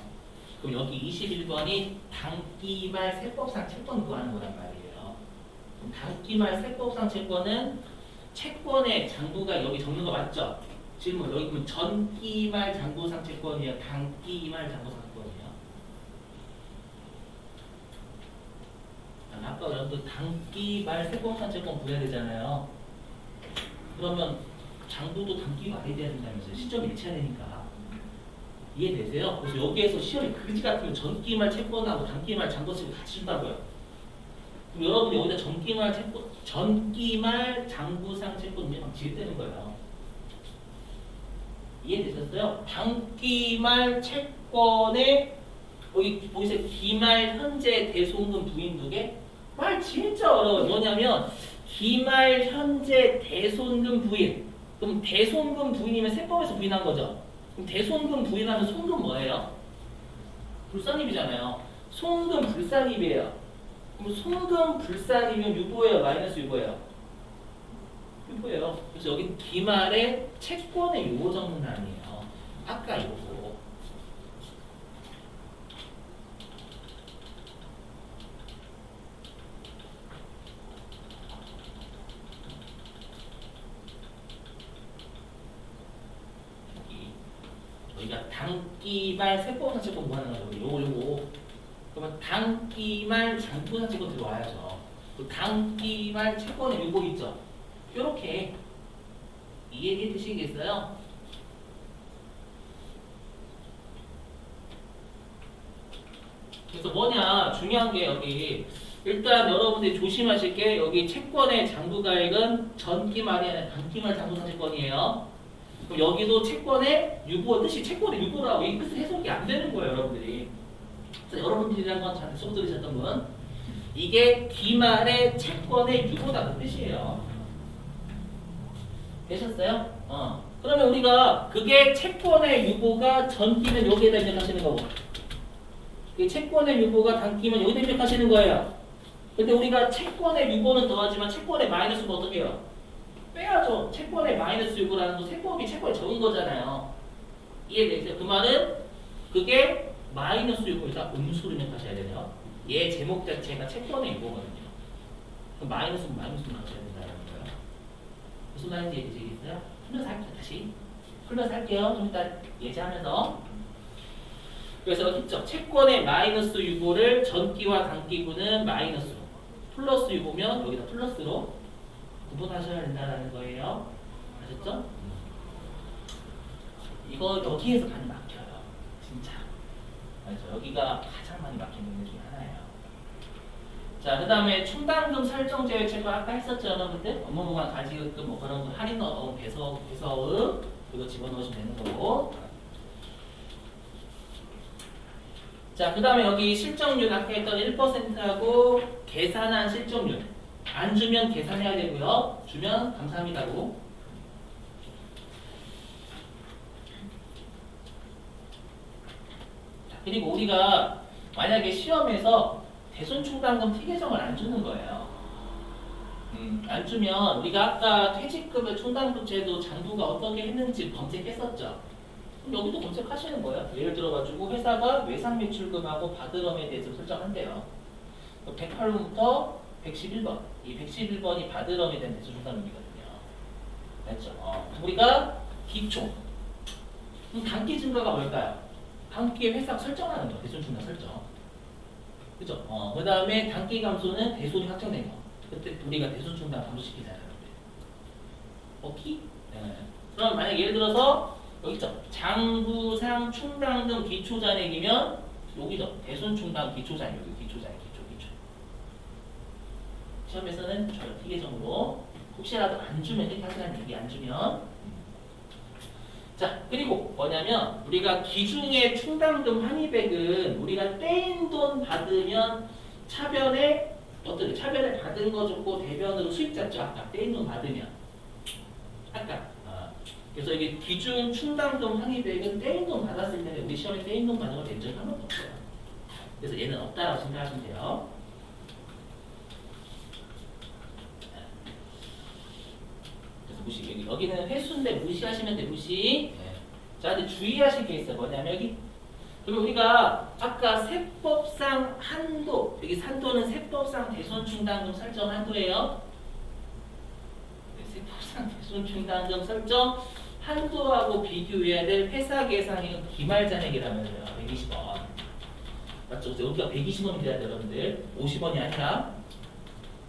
그럼 여기 21번이 단기말 세법상 채권 구하는 거란 말이에요. 그럼 단기말 세법상 채권은 채권의 장부가 여기 적는 거 맞죠? 질문 여기 그러면 전기말 장부상 채권이에요? 단기말 장부상 채권이에요? 아까 여러분들 단기말 세법상 채권 구해야 되잖아요. 그러면 장부도 단기 말이 돼야 된다면서요. 시점이 일치해야 되니까. 이해되세요? 그래서 여기에서 시험이 그지 같으면 전기말 채권하고 단기말 장부식을 같이 준다고요. 그럼 여러분이 여기다 전기말 채권, 전기말 장부상 채권 막 지급되는 거예요. 이해되셨어요? 단기말 채권에 여기 보이세요? 기말 현재 대손금 부인 두 개? 말 진짜 어려워요. 뭐냐면 기말 현재 대손금 부인. 그럼 대손금 부인이면 세법에서 부인한 거죠. 그럼 대손금 부인하면 손금 뭐예요? 불산입이잖아요. 손금 불산입이에요. 그럼 손금 불산이면 유보예요? 마이너스 유보예요? 유보예요. 그래서 여기 기말에 채권의 유보 적는 단위예요. 아까 요거. 여기가 단기말 세법상 채권 뭐 하는 거죠? 요거. 그러면 단기말 장부상 채권 들어와야죠. 그 단기말 채권의 유보 있죠? 요렇게 이해해 드시겠어요? 그래서 뭐냐 중요한 게 여기 일단 여러분들이 조심하실 게 여기 채권의 장부가액은 전기말이 아니라 단기말 장부상 채권이에요. 그럼 여기도 채권의 유보 뜻이 채권의 유보라고 이 뜻을 해석이 안 되는 거예요, 여러분들이. 그래서 여러분들이란 건 잘 수업 들으셨던 분 이게 기말의 채권의 유보다 그 뜻이에요. 되셨어요? 그러면 우리가 그게 채권의 유보가 전기면 여기에다 입력하시는 거고 그 채권의 유보가 단기면 여기다 입력하시는 거예요. 근데 우리가 채권의 유보는 더하지만 채권의 마이너스는 어떻게 해요? 빼야죠. 채권의 마이너스 유보라는 건 세법이 채권에 적은 거잖아요. 이해되세요? 그 말은 그게 마이너스 유보에다 음수를 입력하셔야 돼요. 얘 제목 자체가 채권의 유보거든요. 그럼 마이너스는 마이너스를 맞춰야 된다는 거예요. 무슨 말인지 이해되시겠어요? 풀면서 할게요. 다시 풀면서 할게요. 좀 이따 예제하면서. 그래서 여기 있죠. 채권의 마이너스 유보를 전기와 단기분은 마이너스로 플러스 유보면 여기다 플러스로 구분하셔야 된다는 거예요. 아셨죠? 이거 여기에서 많이 막혀요. 진짜. 그래서 여기가 가장 많이 막히는 게 중에 하나예요. 자, 그 다음에 충당금 설정 제외 채권 아까 했었죠, 여러분들? 업무보관 가지금 뭐 그런 거 할인 넣어 배서음 이거 집어넣으시면 되는 거고. 자, 그 다음에 여기 실적률 아까 했던 1%하고 계산한 실적률. 안 주면 계산해야 되고요. 주면 감사합니다고. 자, 그리고 우리가 만약에 시험에서 대손충당금 티계정을 안 주는 거예요. 안 주면 우리가 아까 퇴직급여 충당금 제도 장부가 어떻게 했는지 검색했었죠. 그럼 여기도 검색하시는 거예요. 예를 들어가지고 회사가 외상 매출금하고 바드럼에 대해서 설정한대요. 108번부터 111번. 이 111번이 바드럼에 대한 대손충당금이거든요. 맞죠? 우리가 기초. 그럼 단기 증가가 뭘까요? 단기의 회사 설정하는 거. 대손충당 설정. 그죠? 그 다음에 단기 감소는 대손이 확정된 거. 그때 우리가 대손충당 감소시키잖아요. 오케이? 네. 그럼 만약 예를 들어서 여기 있죠. 장부상 충당금 기초잔액이면 여기죠. 대손충당 기초잔액. 여기 기초잔액. 기초. 시험에서는 저런 티계정으로 혹시라도 안 주면 이렇게 하시라는 얘기 안 주면 자 그리고 뭐냐면 우리가 기중의 충당금 환입액은 우리가 떼인 돈 받으면 차변에 어떻게 차변에 받은 거 줬고 대변으로 수익 잡죠. 아까 떼인 돈 받으면 아까 그래서 이게 기준 충당금 환입액은 떼인 돈 받았을 때 우리 시험에 떼인 돈 받는 걸 낸 적이 한 번도 없어요. 그래서 얘는 없다라고 생각하시면 돼요. 그래서 무시 여기는 회수인데 무시하시면 돼. 무시. 네. 자, 근데 주의하실 게 있어요. 뭐냐면 여기 그리고 우리가 아까 세법상 한도 여기 산도는 세법상 대손충당금 설정 한도예요. 네, 세법상 대손충당금 설정 한도하고 비교해야 될 회사 계산액은 기말잔액이라면서요. 120원. 맞죠? 여기가 120원이 돼야 돼요, 여러분들. 50원이 아니라.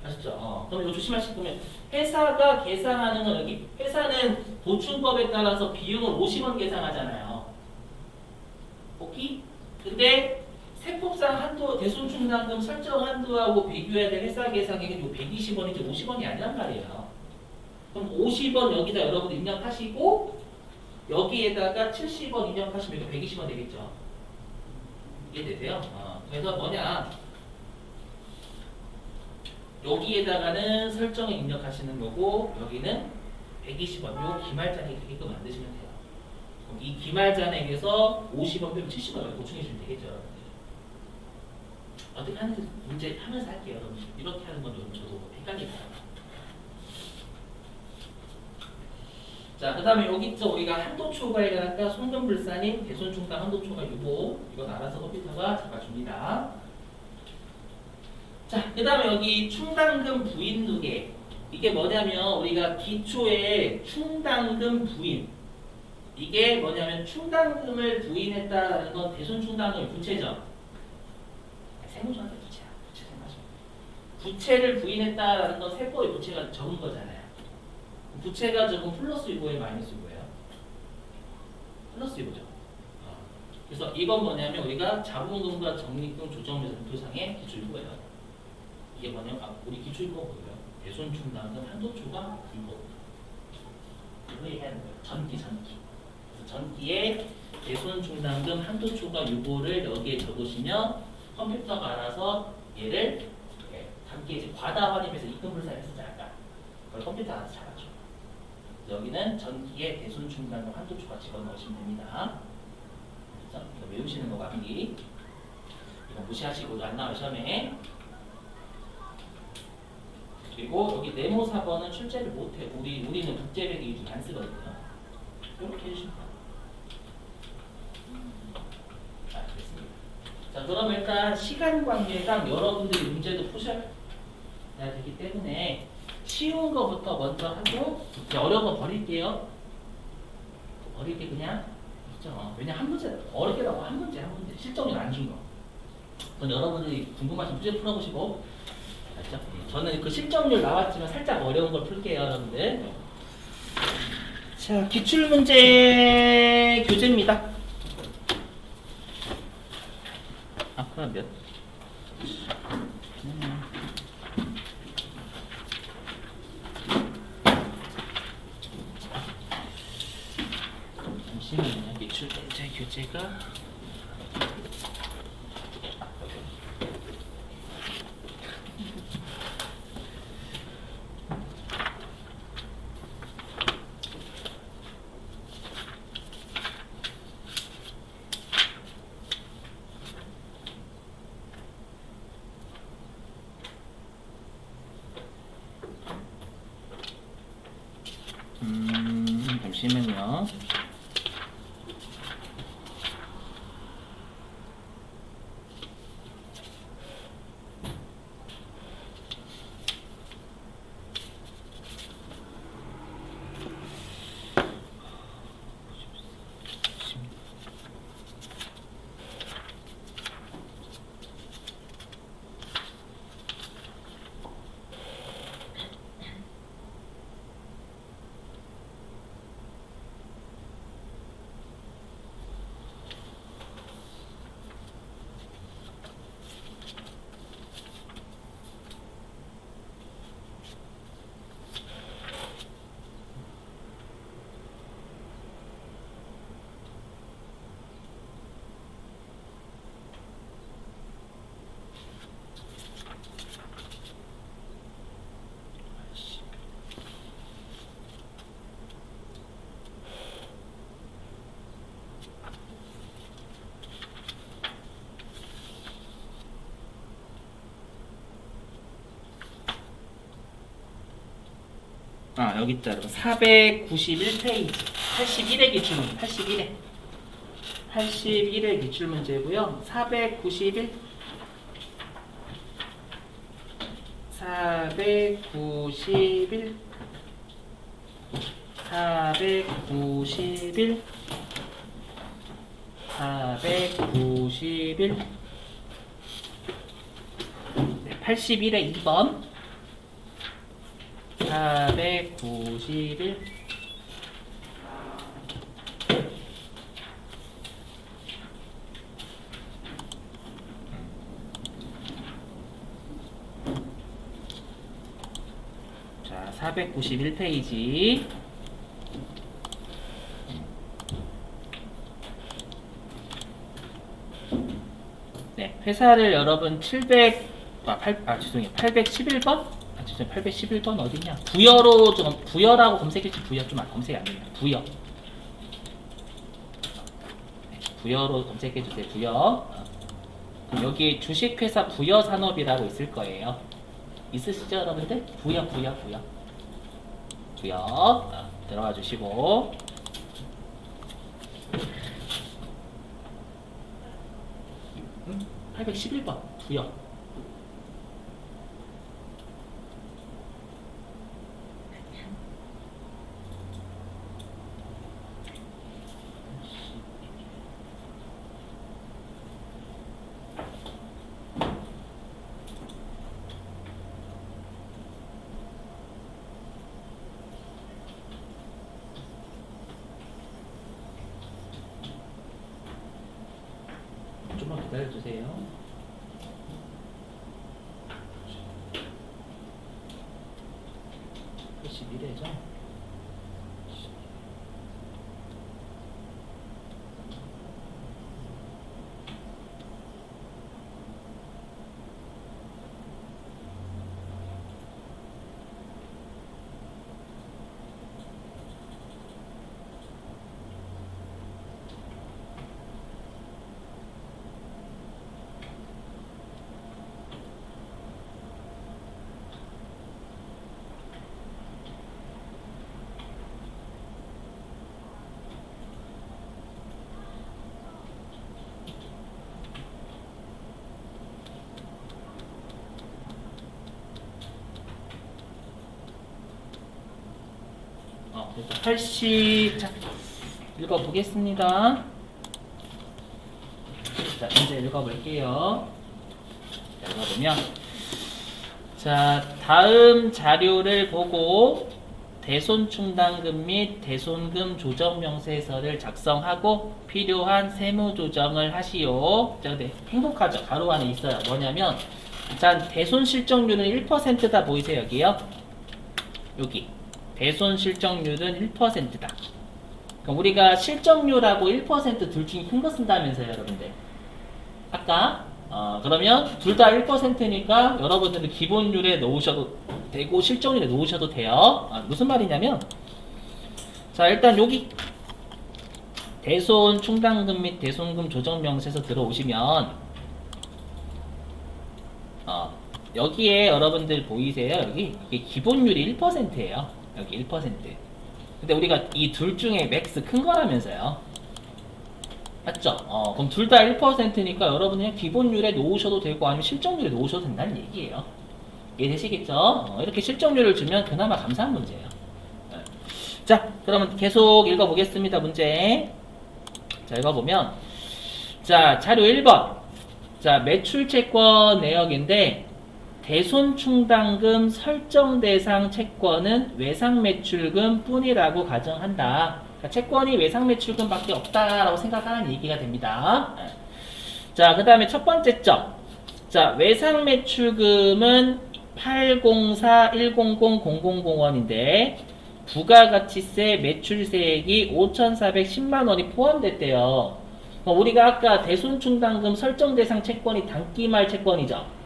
아시죠? 그럼 이거 조심하실 거면 회사가 계산하는 건 여기 회사는 보충법에 따라서 비용을 50원 계산하잖아요. 오케이? 근데 세법상 한도 대손충당금 설정 한도하고 비교해야 될 회사 계산액은 120원이지 50원이 아니란 말이에요. 그럼 50원 여기다 여러분 입력하시고 여기에다가 70원 입력하시면 이거 120원 되겠죠. 이해되세요? 그래서 뭐냐 여기에다가는 설정을 입력하시는 거고 여기는 120원 요 기말잔액 되게끔 만드시면 돼요. 그럼 이 기말잔액에서 50원 빼면 70원 보충해 주면 되겠죠. 어떻게 하는지 문제 하면서 할게요. 이렇게 하는 건 저도 헷갈리다. 자, 그 다음에 여기 있죠. 우리가 한도초 발견할까? 송금불산인 대손충당 한도초가 이거 알아서 컴퓨터가 잡아줍니다. 자, 그 다음에 여기 충당금 부인 두개. 이게 뭐냐면 우리가 기초에 충당금 부인. 이게 뭐냐면 충당금을 부인했다는 건 대손충당금의 부채죠. 세무조합의 부채야. 부채 생각하죠. 부채를 부인했다라는 건 세법의 부채가 적은 거잖아요. 부채가 적은 플러스 유보에 마이너스 유보예요. 플러스 유보죠. 그래서 이건 뭐냐면 우리가 자본금과 적립금 조정매수 표상의 기초유보예요. 이게 뭐냐면 우리 기초유보가 뭐예요? 대손충당금 한도초가 유보. 이거 얘기하는 거예요. 전기. 그래서 전기에 대손충당금 한도초가 유보를 여기에 적으시면 컴퓨터가 알아서 얘를 함께 이제 과다 활용해서 입금불산 했었잖아. 아까. 그걸 컴퓨터가 알아서 잡아줘. 여기는 전기의 대손충당금 한도초가 집어넣으시면 됩니다. 그래서 이거 외우시는 거 맞기. 이거 무시하시고 안 나와요 시험에. 그리고 여기 네모 4번은 출제를 못해. 우리는 국제배기 위주 안 쓰거든요. 이렇게 해주시면 돼요. 됐습니다. 자, 그럼 일단 시간 관계상 여러분들이 문제도 푸셔야 되기 때문에 쉬운 거부터 먼저 하고 이제 어려운 거 버릴게요. 버릴게 그냥. 그렇죠. 왜냐 한 문제 어렵게 나와 한 문제 실전이 안 준 거. 그럼 여러분들이 궁금하신 문제 풀어보시고. 알죠? 저는 그 실전률 나왔지만 살짝 어려운 걸 풀게요, 여러분들. 자, 기출문제 교재입니다. 그럼 몇? 잠시만요. 기출문제 교재가 잠시만요. 여기 있다 여러분. 491페이지 81회 기출문제. 81회 기출문제고요. 491 491 81에 2번 491 자, 491페이지 네, 회사를 여러분 811번? 811번 어디냐? 부여라고 검색했지. 부여 좀 검색이 안 되냐? 부여. 네, 부여로 검색해 주세요. 부여. 그럼 여기 주식회사 부여산업이라고 있을 거예요. 있으시죠, 여러분들? 부여. 들어가 주시고. 811번 부여. 좀만 기다려주세요. 시 1회죠? 그래서 80. 자, 읽어보겠습니다. 자, 이제 읽어볼게요. 자, 읽어보면, 자, 다음 자료를 보고 대손충당금 및 대손금 조정 명세서를 작성하고 필요한 세무 조정을 하시오. 자, 근데 행복하죠? 가로 안에 있어요. 뭐냐면, 일단 대손 실적률은 1%다 보이세요, 여기요? 여기. 대손 실적률은 1%다. 그럼 우리가 실적률하고 1% 둘 중에 큰 거 쓴다면서요, 여러분들. 아까 그러면 둘 다 1%니까 여러분들은 기본률에 넣으셔도 되고 실적률에 넣으셔도 돼요. 무슨 말이냐면, 자, 일단 여기 대손 충당금 및 대손금 조정 명세서 들어오시면 여기에 여러분들 보이세요? 여기 이게 기본률이 1%예요. 여기 1%. 근데 우리가 이 둘 중에 맥스 큰 거라면서요. 맞죠? 그럼 둘 다 1%니까 여러분은 그냥 기본률에 놓으셔도 되고 아니면 실적률에 놓으셔도 된다는 얘기예요. 이해되시겠죠? 이렇게 실적률을 주면 그나마 감사한 문제예요. 자, 그러면 계속 읽어보겠습니다. 문제. 자, 읽어보면, 자, 자료 1번. 자, 매출채권 내역인데 대손충당금 설정 대상 채권은 외상매출금 뿐이라고 가정한다. 그러니까 채권이 외상매출금 밖에 없다라고 생각하는 얘기가 됩니다. 자, 그 다음에 첫 번째 점. 자, 외상매출금은 804-100-0001인데 부가가치세 매출세액이 5,410만원이 포함됐대요. 우리가 아까 대손충당금 설정 대상 채권이 단기말 채권이죠.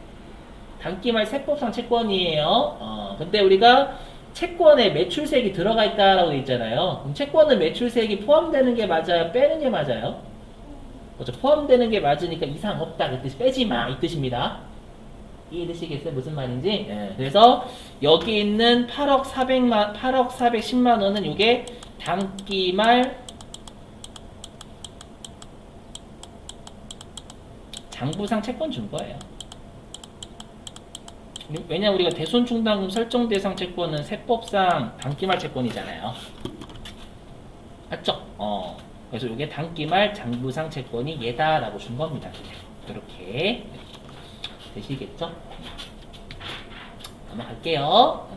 단기말 세법상 채권이에요. 근데 우리가 채권에 매출세액이 들어가 있다라고 돼 있잖아요. 그럼 채권은 매출세액이 포함되는 게 맞아요? 빼는 게 맞아요? 그렇죠. 포함되는 게 맞으니까 이상 없다. 그 뜻이 빼지 마. 이 뜻입니다. 이해되시겠어요? 무슨 말인지? 네. 그래서 여기 있는 8억 410만 원은 이게 단기말 장부상 채권 준 거예요. 왜냐 우리가 대손충당금 설정 대상 채권은 세법상 단기말 채권이잖아요. 맞죠? 그래서 이게 단기말 장부상 채권이 얘다라고 준 겁니다. 이렇게 되시겠죠? 넘어갈게요.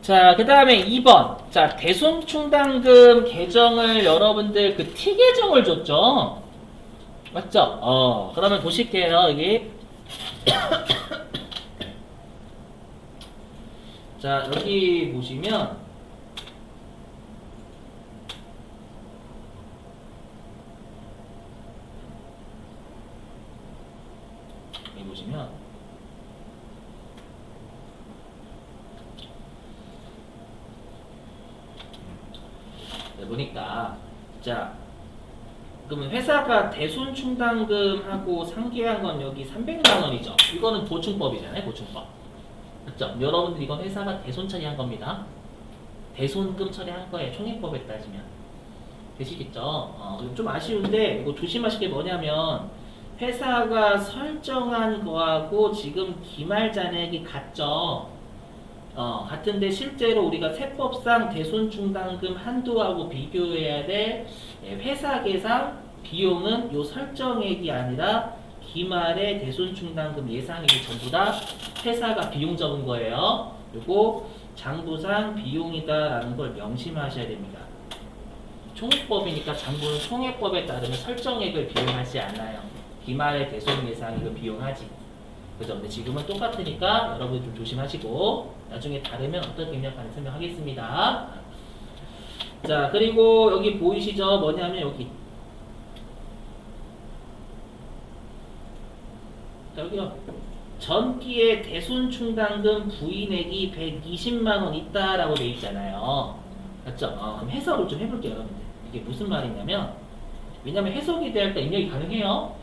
자, 그 다음에 2번. 자, 대손충당금 계정을 여러분들 그 T 계정을 줬죠? 맞죠? 그러면 보실게요. 여기. 자, 여기 보시면 여기 보시면 보니까 자, 그러면 회사가 대손충당금하고 상계한 건 여기 300만 원이죠. 이거는 보충법이잖아요, 보충법. 맞죠? 여러분들 이건 회사가 대손 처리한 겁니다. 대손금 처리할 거예요. 총액법에 따지면. 되시겠죠? 좀 아쉬운데 이거 조심하실 게 뭐냐면 회사가 설정한 거하고 지금 기말 잔액이 같죠? 같은데 실제로 우리가 세법상 대손충당금 한도하고 비교해야 될 회사 계상 비용은 요 설정액이 아니라 기말의 대손충당금 예상액이 전부 다 회사가 비용 적은 거예요. 요거 장부상 비용이다라는 걸 명심하셔야 됩니다. 총액법이니까 장부는 총액법에 따르면 설정액을 비용하지 않아요. 기말의 대손 예상액을 비용하지. 그죠? 근데 지금은 똑같으니까 여러분 좀 조심하시고 나중에 다르면 어떻게 입력하는지 설명하겠습니다. 자, 그리고 여기 보이시죠? 뭐냐면 여기 자, 여기요. 전기의 대손충당금 부인액이 120만원 있다라고 돼 있잖아요. 맞죠? 그럼 해석을 좀 해볼게요, 여러분들. 이게 무슨 말이냐면, 왜냐면 해석이 될 때 입력이 가능해요.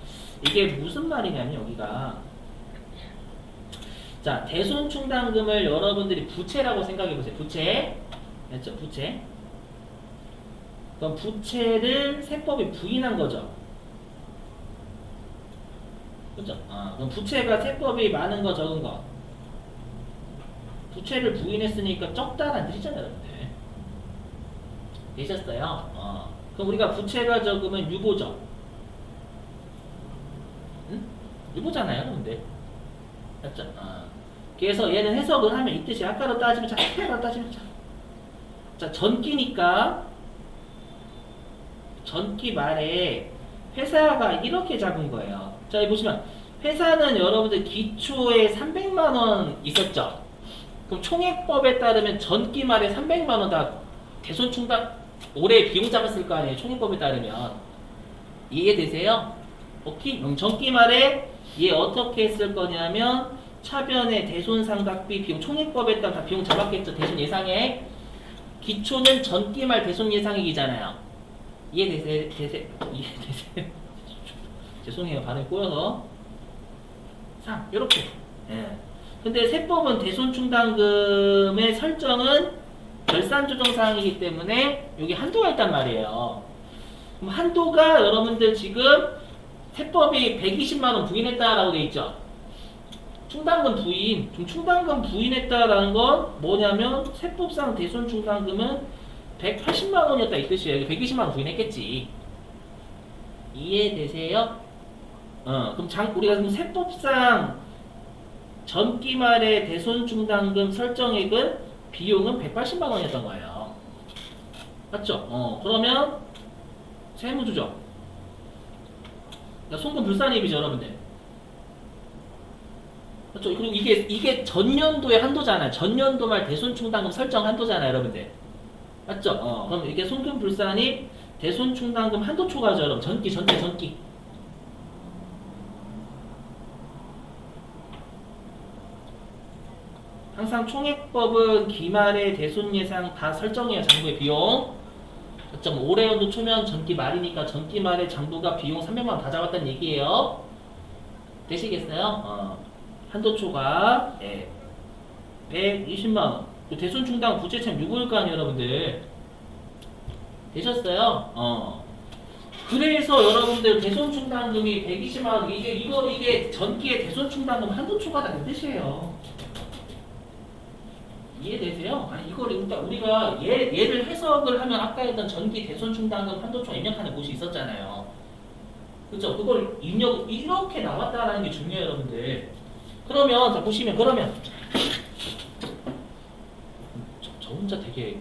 이게 무슨 말이냐면, 여기가. 자, 대손충당금을 여러분들이 부채라고 생각해보세요. 부채. 맞죠? 부채. 그럼 부채를 세법이 부인한 거죠. 그죠? 그럼 부채가 세법이 많은 거, 적은 거. 부채를 부인했으니까 적다라는 뜻이잖아요, 여러분들. 되셨어요? 그럼 우리가 부채가 적으면 유보죠. 응? 유보잖아요, 여러분들. 맞죠? 그래서 얘는 해석을 하면 이 뜻이 아까로 따지면 자, 전기니까 전기 말에 회사가 이렇게 잡은 거예요. 자, 여기 보시면 회사는 여러분들 기초에 300만원 있었죠. 그럼 총액법에 따르면 전기 말에 300만원 다 대손충당 올해 비용 잡았을 거 아니에요. 총액법에 따르면. 이해되세요? 오케이? 그럼 전기 말에 얘 어떻게 했을 거냐면 차변의 대손상각비 비용 총액법에 따라 다 비용 잡았겠죠. 대손 예상액. 기초는 전기말 대손 예상액이잖아요. 이해되세요? 죄송해요. 발음이 꼬여서. 3. 요렇게. 예. 근데 세법은 대손충당금의 설정은 결산조정사항이기 때문에 여기 한도가 있단 말이에요. 그럼 한도가 여러분들 지금 세법이 120만원 부인했다라고 돼 있죠. 충당금 부인. 좀 충당금 부인했다라는 건 뭐냐면 세법상 대손충당금은 180만원이었다 이 뜻이에요. 120만원 부인했겠지. 이해되세요? 그럼 우리가 지금 세법상 전기말의 대손충당금 설정액은 비용은 180만원이었던 거예요. 맞죠? 그러면 세무조정. 그러니까 송금 불산입이죠, 여러분들. 맞죠? 그리고 이게 전년도의 한도잖아요. 전년도 말 대손충당금 설정 한도잖아요, 여러분들. 맞죠? 그럼 이게 송금 불산입 대손충당금 한도 초과죠, 여러분. 전기. 항상 총액법은 기말의 대손 예상 다 설정해요. 장부의 비용. 올해 연도 초면 전기 말이니까 전기 말에 장부가 비용 300만원 다 잡았다는 얘기예요. 되시겠어요? 한도 초과 120만원. 대손 충당 부채참 6월 거 아니에요, 여러분들. 되셨어요? 그래서 여러분들 대손 충당금이 120만원 이게 전기의 대손 충당금 한도 초과다는 뜻이에요. 이해되세요? 아니 이걸 일단 우리가 얘를 해석을 하면 아까 했던 전기 대손 충당금 한도 초과 입력하는 곳이 있었잖아요. 그죠? 그걸 입력 이렇게 나왔다라는 게 중요해요, 여러분들. 그러면 자 보시면 그러면 저 혼자 되게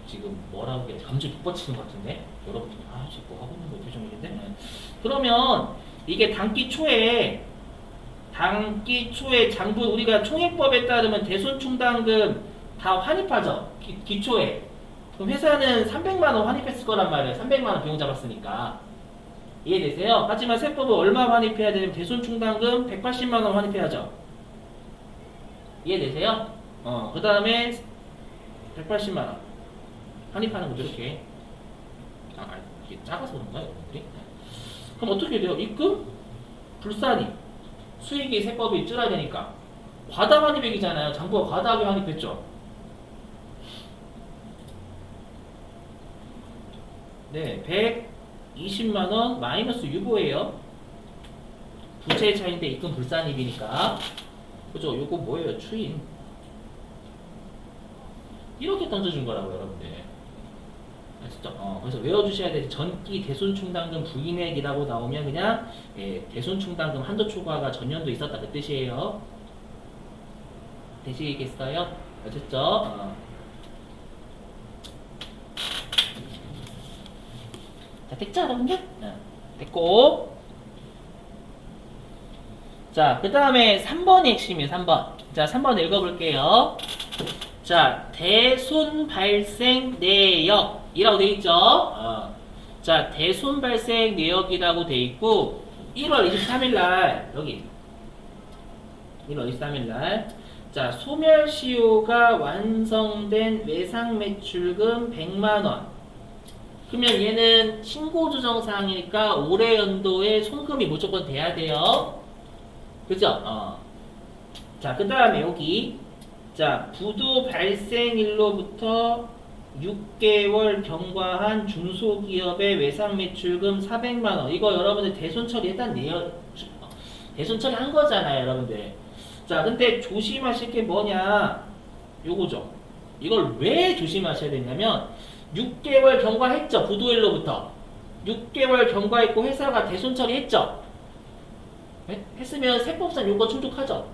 지금 뭐라고 해야 돼? 감정 북받치는 것 같은데? 여러분들 지금 뭐 하고 있는 거 표정인데? 그러면 이게 단기 초에 장부 우리가 총액법에 따르면 대손충당금 다 환입하죠. 기초에. 그럼 회사는 300만원 환입했을 거란 말이에요. 300만원 비용 잡았으니까. 이해되세요? 하지만 세법은 얼마 환입해야 되냐면 대손충당금 180만원 환입해야죠. 이해되세요? 그 다음에 180만원 환입하는 거죠. 이렇게. 이게 작아서 그런가요? 여러분들이? 그럼 어떻게 돼요? 입금? 불산입. 수익이 세법이 줄어야 되니까 과다 환입액이잖아요. 장부가 과다하게 환입했죠. 네, 120만 원 마이너스 유보예요. 부채의 차이인데 입금 불산입이니까. 그죠? 요거 뭐예요? 추인. 이렇게 던져준 거라고 여러분들. 아시죠? 그래서 외워주셔야 돼. 전기 대손충당금 부인액이라고 나오면 그냥 예, 대손충당금 한도 초과가 전년도 있었다 그 뜻이에요. 되시겠어요? 아셨죠? 자, 됐죠, 여러분들? 됐고. 자, 그 다음에 3번이 핵심이에요, 3번. 자, 3번 읽어볼게요. 자, 대손 발생 내역이라고 돼 있죠? 자, 대손 발생 내역이라고 돼 있고, 1월 23일 날, 여기. 1월 23일 날. 자, 소멸시효가 완성된 외상 매출금 100만원. 그러면 얘는 신고조정사항이니까 올해 연도에 송금이 무조건 돼야 돼요. 그죠? 자, 그 다음에 여기. 자, 부도 발생일로부터 6개월 경과한 중소기업의 외상 매출금 400만원. 이거 여러분들 대손 처리했단 내요. 대손 처리한 거잖아요, 여러분들. 자, 근데 조심하실 게 뭐냐? 요거죠. 이걸 왜 조심하셔야 되냐면, 6개월 경과했죠, 부도일로부터. 6개월 경과했고 회사가 대손 처리했죠. 네? 했으면 세법상 요거 충족하죠.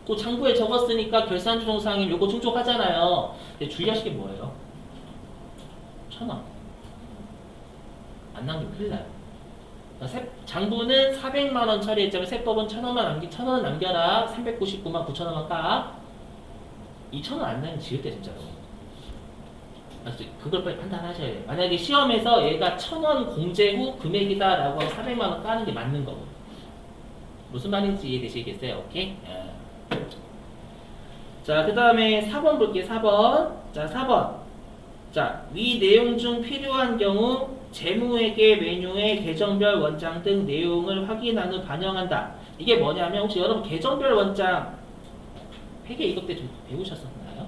또 장부에 적었으니까 결산조정사항이 요거 충족하잖아요. 근데 주의하실 게 뭐예요? 1,000원. 안 남기면 큰일 나요. 장부는 400만원 처리했자면 세법은 1,000원 남겨라. 399만 9천원만 까. 2,000원 안 나면 지을 때 진짜로. 그걸 빨리 판단하셔야 돼요. 만약에 시험에서 얘가 1,000원 공제 후 금액이다 라고 하면 400만원 까는 게 맞는 거고. 무슨 말인지 이해되시겠어요? 오케이? 자, 그 다음에 4번 볼게요. 4번. 자, 4번. 자, 위 내용 중 필요한 경우 재무회계 메뉴의 계정별 원장 등 내용을 확인한 후 반영한다. 이게 뭐냐면 혹시 여러분 계정별 원장 회계 2급 때 좀 배우셨었나요?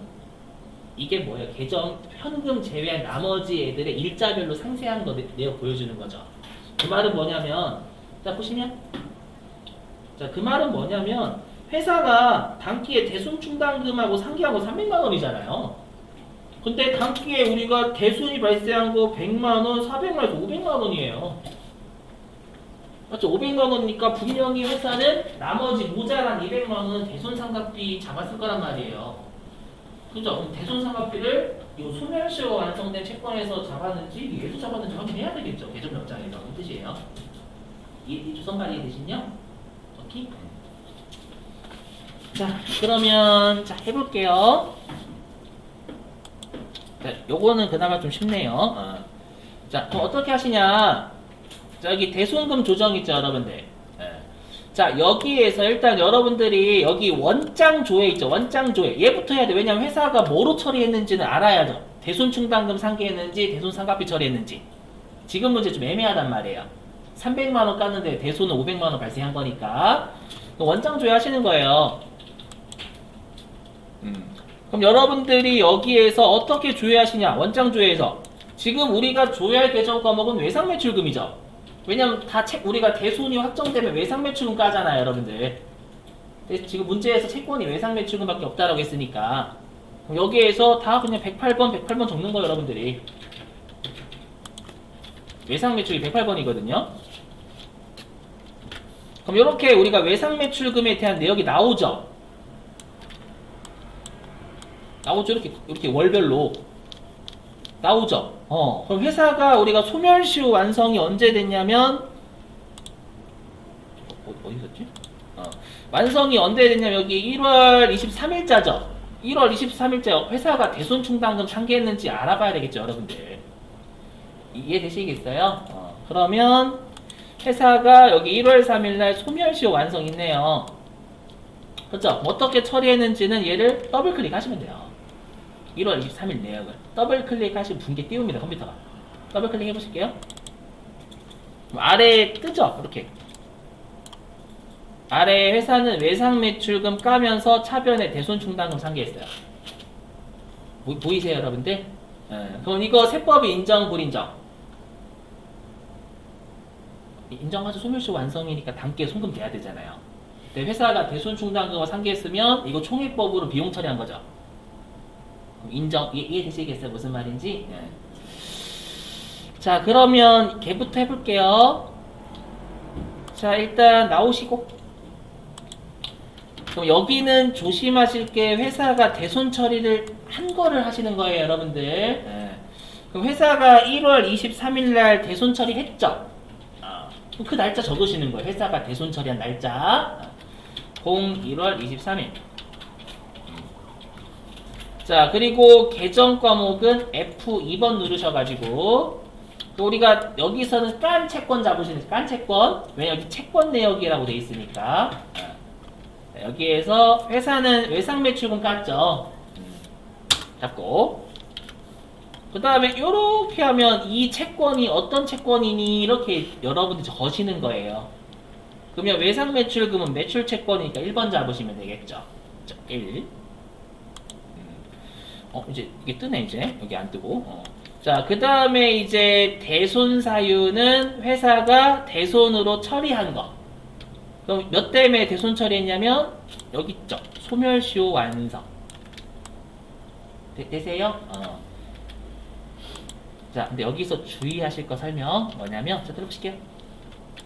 이게 뭐예요? 계정 현금 제외한 나머지 애들의 일자별로 상세한 거 내용 보여주는 거죠. 그 말은 뭐냐면 자, 보시면 자, 그 말은 뭐냐면 회사가 단기에 대손충당금하고 상기하고 300만 원이잖아요. 근데 단기에 우리가 대손이 발생한 거 100만 원, 400만 원에서 500만 원이에요. 맞죠? 500만 원이니까 분명히 회사는 나머지 모자란 200만 원은 대손상각비 잡았을 거란 말이에요. 그죠? 그럼 대손상각비를 이 소멸시효 완성된 채권에서 잡았는지 얘도 잡았는지 확인해야 되겠죠. 계정 영장에서. 그 뜻이에요. 이 조선말이 되시냐? 오케이? 자, 그러면 자 해볼게요. 자, 요거는 그나마 좀 쉽네요. 자, 그럼 어떻게 하시냐? 자, 여기 대손금 조정 있죠, 여러분들. 자, 여기에서 일단 여러분들이 여기 원장 조회 있죠, 원장 조회. 얘부터 해야 돼. 왜냐면 회사가 뭐로 처리했는지는 알아야죠. 대손충당금 상기했는지, 대손상각비 처리했는지. 지금 문제 좀 애매하단 말이에요. 300만 원 깠는데 대손은 500만 원 발생한 거니까. 원장 조회 하시는 거예요. 그럼 여러분들이 여기에서 어떻게 조회하시냐? 원장 조회에서 지금 우리가 조회할 계정 과목은 외상매출금이죠. 왜냐면 다 우리가 대손이 확정되면 외상매출금 까잖아요, 여러분들. 지금 문제에서 채권이 외상매출금밖에 없다라고 했으니까 여기에서 다 그냥 108번 적는 거예요, 여러분들이. 외상매출이 108번이거든요. 그럼 이렇게 우리가 외상매출금에 대한 내역이 나오죠. 나오죠. 이렇게 월별로 나오죠. 그럼 회사가 우리가 소멸시효 완성이 언제 됐냐면 어디 있었지? 완성이 언제 됐냐면 여기 1월 23일자죠. 1월 23일자 회사가 대손충당금 상기했는지 알아봐야 되겠죠, 여러분들. 이해되시겠어요? 그러면 회사가 여기 1월 3일날 소멸시효 완성 있네요. 그렇죠? 어떻게 처리했는지는 얘를 더블 클릭하시면 돼요. 1월 23일 내역을 더블 클릭하시면 붕괴 띄웁니다, 컴퓨터가. 더블 클릭 해보실게요. 아래에 뜨죠? 이렇게 아래 회사는 외상매출금 까면서 차변에 대손충당금 상기했어요. 보이세요, 여러분들? 그럼 이거 세법이 인정, 불인정? 인정하죠. 소멸시 완성이니까 단기에 송금돼야 되잖아요. 근데 회사가 대손 충당금을 상계했으면 이거 총회법으로 비용 처리한 거죠. 인정, 이해되시겠어요? 무슨 말인지? 네. 자, 그러면 걔부터 해볼게요. 자, 일단 나오시고. 그럼 여기는 조심하실 게 회사가 대손 처리를 한 거를 하시는 거예요, 여러분들. 네. 그럼 회사가 1월 23일 날 대손 처리했죠? 그 날짜 적으시는 거예요. 회사가 대손 처리한 날짜. 01월 23일. 자, 그리고 계정 과목은 F2번 누르셔가지고 또 우리가 여기서는 깐 채권 잡으시는 거예요. 깐 채권. 왜 여기 채권 내역이라고 돼 있으니까. 여기에서 회사는 외상 매출금 깠죠. 잡고 그 다음에 이렇게 하면 이 채권이 어떤 채권이니 이렇게 여러분들이 적으시는 거예요. 그러면 외상 매출금은 매출 채권이니까 1번 잡으시면 되겠죠. 자, 1. 이제 이게 뜨네. 이제 여기 안 뜨고. 자, 그 다음에 이제 대손 사유는 회사가 대손으로 처리한 거. 그럼 몇 때문에 대손 처리했냐면 여기 있죠. 소멸시효 완성. 되세요? 자, 근데 여기서 주의하실 거 설명 뭐냐면, 자, 들어보실게요.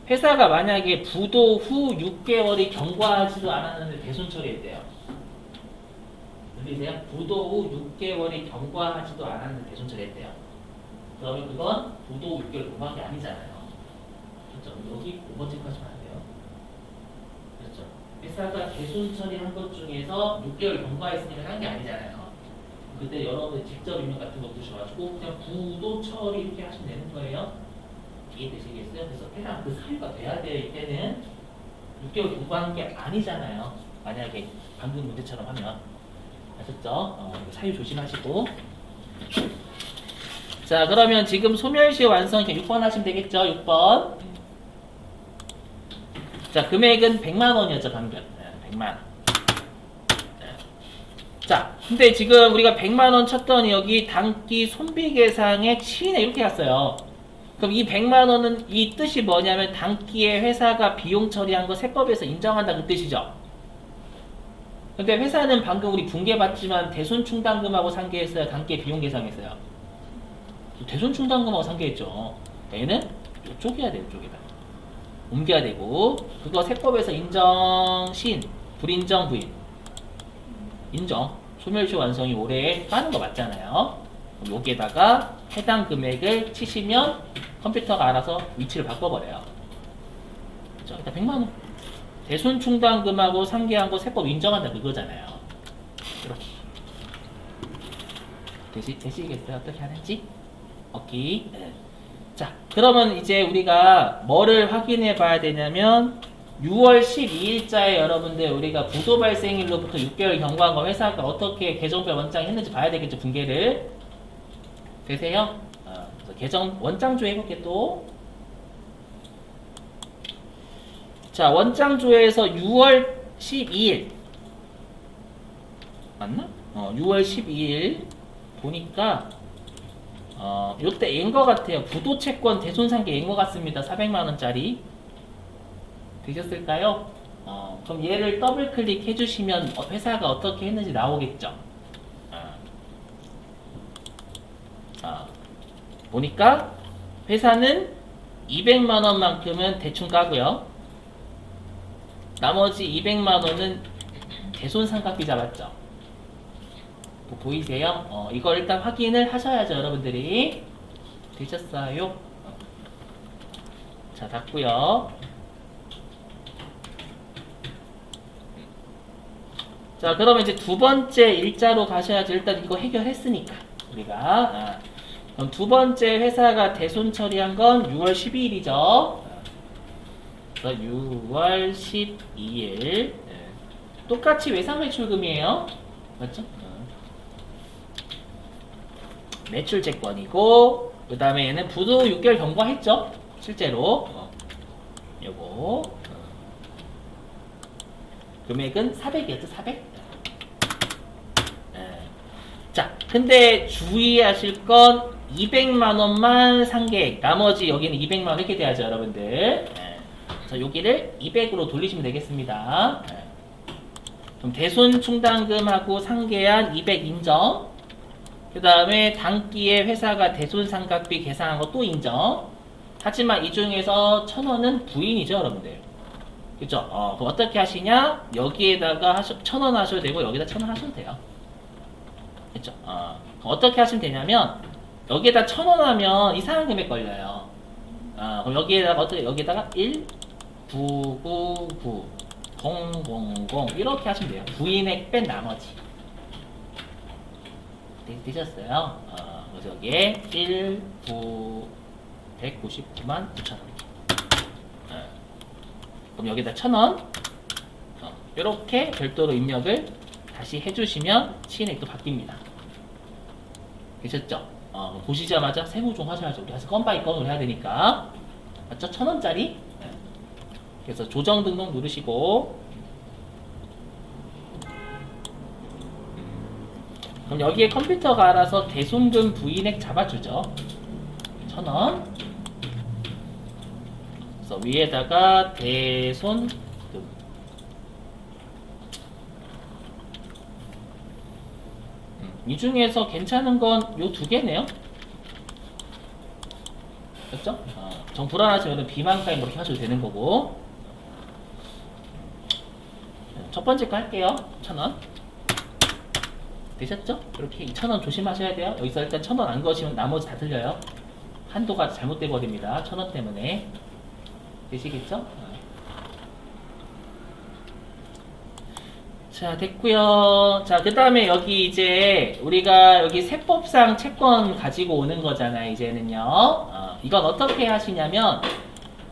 회사가 만약에 부도 후 6개월이 경과하지도 않았는데 대손 처리했대요. 들리세요? 부도 후 6개월이 경과하지도 않았는데 대손 처리했대요. 그러면 그건 부도 후 6개월 경과한 게 아니잖아요. 그렇죠? 여기 5번째까지만 안 돼요. 그렇죠? 회사가 대손 처리한 것 중에서 6개월 경과했으니까 한 게 아니잖아요. 그때 여러분들 직접 임명 같은 거 보셔가지고 그냥 부도 처리 이렇게 하시면 되는 거예요. 이해되시겠어요? 그래서 해당 그 사유가 돼야 될 때는 6개월 공부하는 게 아니잖아요. 만약에 방금 문제처럼 하면. 아셨죠? 사유 조심하시고. 자, 그러면 지금 소멸시 완성 6번 하시면 되겠죠? 6번. 자, 금액은 100만 원이었죠, 방금. 100만 원. 자, 근데 지금 우리가 100만 원 쳤더니 여기 단기 손비 계상에 치인에 이렇게 갔어요. 그럼 이 100만 원은 이 뜻이 뭐냐면 단기에 회사가 비용 처리한 거 세법에서 인정한다 그 뜻이죠. 근데 회사는 방금 우리 분개받지만 대손 충당금하고 상계했어요. 단기에 비용 계상했어요. 대손 충당금하고 상계했죠. 얘는 이쪽 해야 돼요. 이쪽에다 옮겨야 되고 그거 세법에서 인정 신 불인정 부인 인정. 소멸시 완성이 올해 하는 거 맞잖아요. 여기에다가 해당 금액을 치시면 컴퓨터가 알아서 위치를 바꿔버려요. 그렇죠? 일단 100만 원. 대손 충당금하고 상계한 거 세법 인정한다 그거잖아요. 이렇게. 되시겠어요? 어떻게 하는지? 오케이. 네. 자, 그러면 이제 우리가 뭐를 확인해 봐야 되냐면 6월 12일자에 여러분들 우리가 부도 발생일로부터 6개월 경과한 거 회사가 어떻게 계정별 원장 했는지 봐야 되겠죠. 분계를. 되세요? 그래서 계정 원장조 해볼게 또. 자, 원장조에서 6월 12일 맞나? 6월 12일 보니까 요때 인거 같아요. 부도 채권 대손상계 인거 같습니다. 400만 원짜리. 되셨을까요? 그럼 얘를 더블 클릭해 주시면 회사가 어떻게 했는지 나오겠죠. 보니까 회사는 200만 원만큼은 대충 까고요. 나머지 200만 원은 대손상각비 잡았죠. 보이세요? 이걸 일단 확인을 하셔야죠, 여러분들이. 되셨어요? 자, 닫고요. 자, 그러면 이제 두 번째 일자로 가셔야죠. 일단 이거 해결했으니까 우리가. 그럼 두 번째 회사가 대손 처리한 건 6월 12일이죠. 그래서 6월 12일 똑같이 외상 매출금이에요. 맞죠? 매출 채권이고 그 다음에 얘는 부도 6개월 경과했죠. 실제로 요거 금액은 400이었죠. 400. 자, 근데 주의하실 건 200만 원만 상계액, 나머지 여기는 200만 원 이렇게 돼야죠, 여러분들. 네. 그래서 여기를 200으로 돌리시면 되겠습니다. 네. 그럼 대손 충당금하고 상계한 200 인정. 그 다음에 당기에 회사가 대손상각비 계산한 거 또 인정. 하지만 이 중에서 1000원은 부인이죠, 여러분들. 그죠? 그럼 어떻게 하시냐? 여기에다가 1000원 하셔도 되고, 여기다 1000원 하셔도 돼요. 그죠? 어떻게 하시면 되냐면, 여기에다 1000원 하면 이상한 금액 걸려요. 그럼 여기에다가 어떻게, 여기에다가 1, 9, 9, 9, 0, 0, 0, 이렇게 하시면 돼요. 부인액 뺀 나머지. 되셨어요? 그래서 여기에 1, 9, 199만 9천원. 그럼 여기다 1000원. 이렇게 별도로 입력을 다시 해주시면 시인액도 바뀝니다. 되셨죠? 보시자마자 세무종 하셔야죠. 우리 건 바이 건으로 해야 되니까. 맞죠? 1000원짜리. 그래서 조정 등록 누르시고, 그럼 여기에 컴퓨터가 알아서 대손금 부인액 잡아주죠. 1000원. 그래서 위에다가 대손금. 이 중에서 괜찮은 건 요 두 개네요. 그렇죠? 정 불안하시면 비만가임 이렇게 하셔도 되는 거고. 첫 번째 거 할게요. 1000원. 되셨죠? 이렇게 2000원 조심하셔야 돼요. 여기서 일단 1000원 안 거시면 나머지 다 틀려요. 한도가 잘못돼 버립니다. 1000원 때문에. 되시겠죠? 자, 됐고요. 자, 그 다음에 여기 이제 우리가 여기 세법상 채권 가지고 오는 거잖아요. 이제는요. 이건 어떻게 하시냐면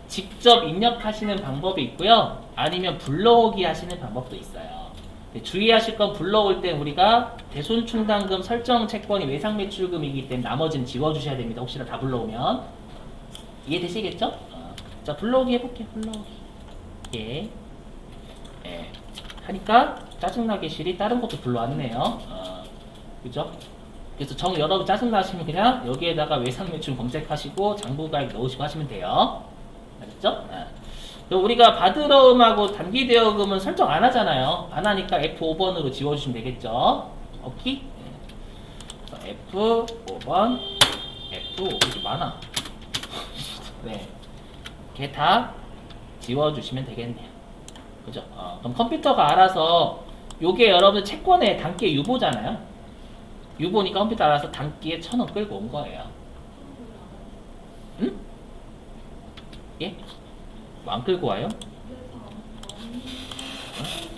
직접 입력하시는 방법이 있고요. 아니면 불러오기 하시는 방법도 있어요. 주의하실 건 불러올 때 우리가 대손충당금 설정 채권이 외상매출금이기 때문에 나머지는 지워주셔야 됩니다. 혹시나 다 불러오면. 이해되시겠죠? 자, 불러오기 해볼게요. 불러오기. 예. 예. 하니까 짜증나게 실이 다른 것도 불러왔네요. 그죠? 그래서 여러분 짜증나시면 그냥 여기에다가 외상매출 검색하시고 장부가액 넣으시고 하시면 돼요. 알겠죠? 우리가 받으러음하고 단기대여금은 설정 안 하잖아요. 안 하니까 F5번으로 지워주시면 되겠죠. 오케이? F5번, F5, 이렇게 많아. 네. 이렇게 다 지워주시면 되겠네요. 그죠? 그럼 컴퓨터가 알아서 요게 여러분들 채권의 단기의 유보잖아요. 유보니까 컴퓨터 알아서 단기에 1000원 끌고 온 거예요. 응? 예? 뭐 안 끌고 와요?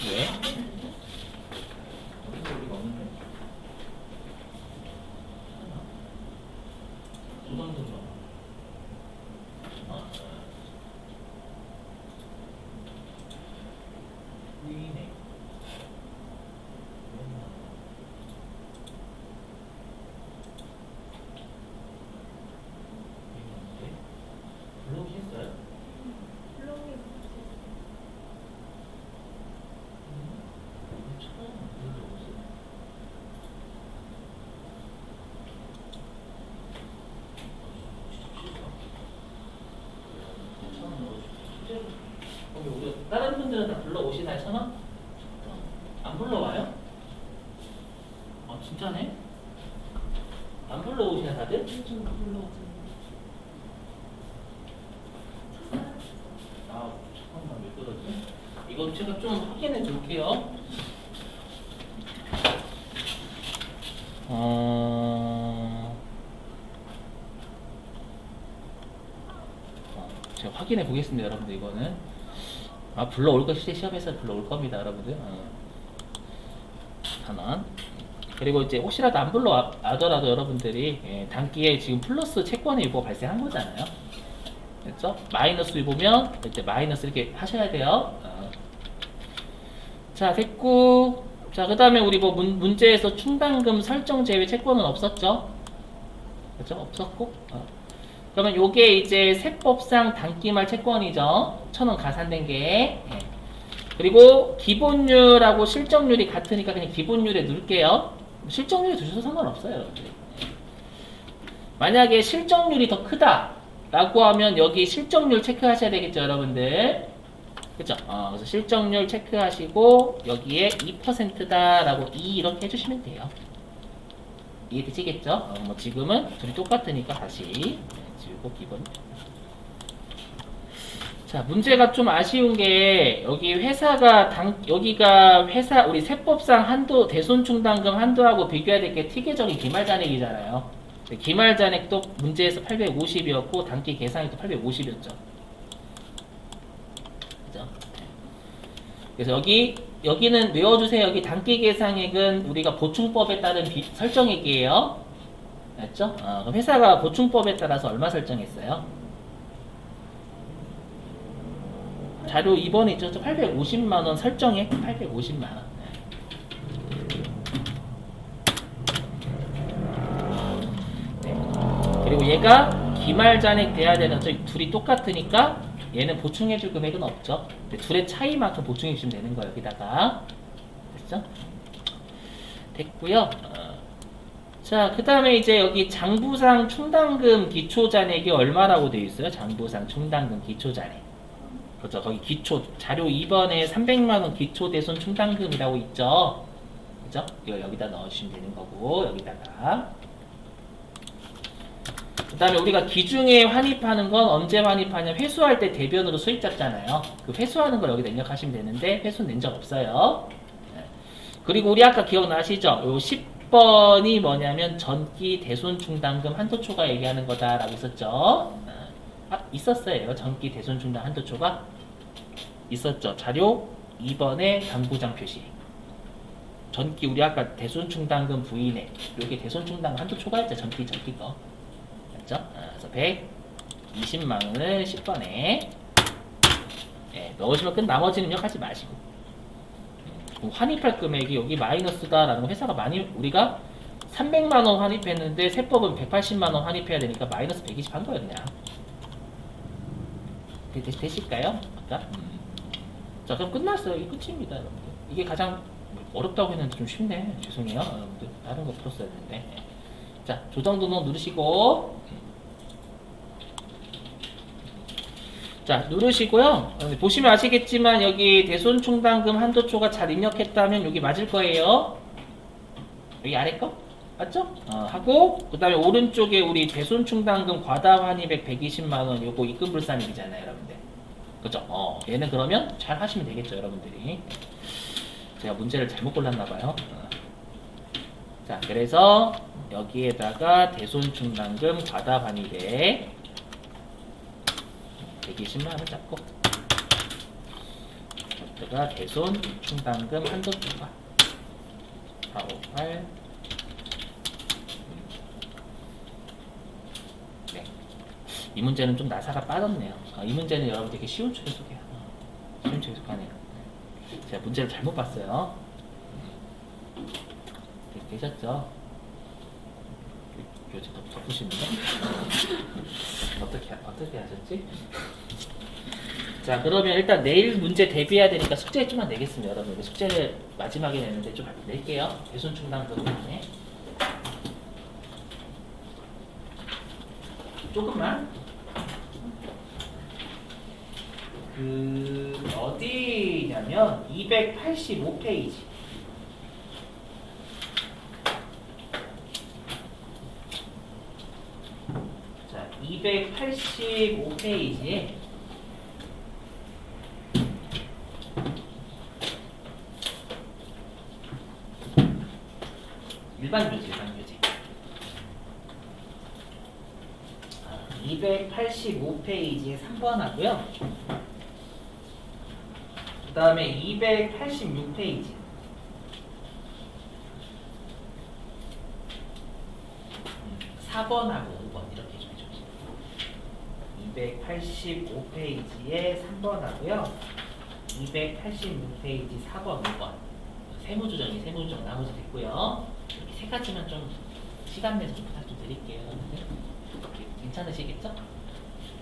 왜? 다른 분들은 다 불러오시나요? 1000원? 안 불러와요? 진짜네? 안 불러오시나 다들? 좀 불러오죠. 잠깐만 왜 그러지? 이거 제가 좀 확인해 볼게요. 제가 확인해 보겠습니다, 여러분들. 이거는 불러올 거 시험에서 불러올 겁니다, 여러분들. 1000원. 그리고 이제 혹시라도 안 불러와더라도 여러분들이 단기에 지금 플러스 채권의 유보가 발생한 거잖아요. 그렇죠? 마이너스 유보면 이제 마이너스 이렇게 하셔야 돼요. 자, 됐고. 자, 그 다음에 우리 뭐 문제에서 충당금 설정 제외 채권은 없었죠? 그렇죠? 없었고. 그러면 요게 이제 세법상 단기말 채권이죠. 1000원 가산된 게. 그리고 기본율하고 실적률이 같으니까 그냥 기본율에 넣을게요. 실적률에 두셔도 상관없어요, 여러분들. 만약에 실적률이 더 크다 라고 하면 여기 실적률 체크하셔야 되겠죠, 여러분들. 그죠? 그래서 실적률 체크하시고 여기에 2%다 라고 2 이렇게 해주시면 돼요. 이해되시겠죠? 뭐 지금은 둘이 똑같으니까 다시 지우고 기본. 자, 문제가 좀 아쉬운 게 여기 회사가 여기가 회사 우리 세법상 한도 대손 충당금 한도하고 비교해야 될 게 T계정이 기말잔액이잖아요. 기말잔액도 문제에서 850이었고 단기 계산이 또 850이었죠. 그죠? 그래서 여기는 외워주세요. 여기 단기 계산액은 우리가 보충법에 따른 설정액이에요. 맞죠? 그럼 회사가 보충법에 따라서 얼마 설정했어요? 자료 2번에 있죠? 850만원 설정액 850만원. 그리고 얘가 기말잔액 돼야 되는 둘이 똑같으니까 얘는 보충해줄 금액은 없죠. 둘의 차이만큼 보충해주시면 되는 거예요. 여기다가 됐죠? 됐고요. 자, 그 다음에 이제 여기 장부상 충당금 기초잔액이 얼마라고 되어 있어요? 장부상 충당금 기초잔액. 그렇죠. 거기 기초 자료 2번에 300만원 기초대손 충당금이라고 있죠. 그죠? 이거 여기다 넣어주시면 되는 거고 여기다가. 그 다음에 우리가 기중에 환입하는 건 언제 환입하냐? 회수할 때 대변으로 수입 잡잖아요. 그 회수하는 걸 여기다 입력하시면 되는데 회수 낸 적 없어요. 그리고 우리 아까 기억나시죠? 요 10번이 뭐냐면 전기 대손 충당금 한도초가 얘기하는 거다라고 있었죠. 있었어요. 전기 대손 충당 한도초가 있었죠. 자료 2번에 당구장 표시. 전기 우리 아까 대손 충당금 부인액. 여기 대손 충당 한도초가 있죠. 전기 거. 그래서 120만 원을 10번에 넣으시면 끝. 나머지는 입력하지 마시고. 환입할 금액이 여기 마이너스다라는 거 회사가 많이 우리가 300만 원 환입했는데 세법은 180만 원 환입해야 되니까 마이너스 120 한 거예요, 그냥. 되실까요? 아까? 자, 그럼 끝났어요. 이게 끝입니다, 여러분들. 이게 가장 어렵다고 했는데 좀 쉽네. 죄송해요, 여러분들. 다른 거 풀었어야 되는데. 자, 조정 등록 누르시고. 자, 누르시고요. 보시면 아시겠지만 여기 대손 충당금 한도초가 잘 입력했다면 여기 맞을 거예요. 여기 아래 거? 맞죠? 하고 그 다음에 오른쪽에 우리 대손 충당금 과다 환입액 120만원 요거 입금 불산입이잖아요, 여러분들. 그죠? 얘는 그러면 잘 하시면 되겠죠, 여러분들이. 제가 문제를 잘못 골랐나봐요. 자, 그래서 여기에다가 대손 충당금 과다 환입액 120만원 잡고 여기다가 대손 충당금 한도초가 458 네. 이 문제는 좀 나사가 빠졌네요. 이 문제는 여러분 되게 쉬운 척 해석해요. 쉬운 척 해석하네요. 제가 문제를 잘못 봤어요. 되셨죠? 교재 덮으시는데? 어떻게 하셨지? 자, 그러면 일단 내일 문제 대비해야 되니까 숙제 좀만 내겠습니다, 여러분. 숙제를 마지막에 내는데 좀 낼게요. 대손 충당금 때문에. 조금만. 어디냐면 285페이지. 자, 285페이지에 일반 교재. 285페이지에 3번 하고요. 그 다음에 286페이지. 4번하고 5번 이렇게 좀 해주세요. 285페이지에 3번 하고요. 286페이지 4번, 5번. 세무조정 나머지 됐고요. 이렇게 세 가지만 좀 시간 내서 좀 부탁 좀 드릴게요. 괜찮으시겠죠?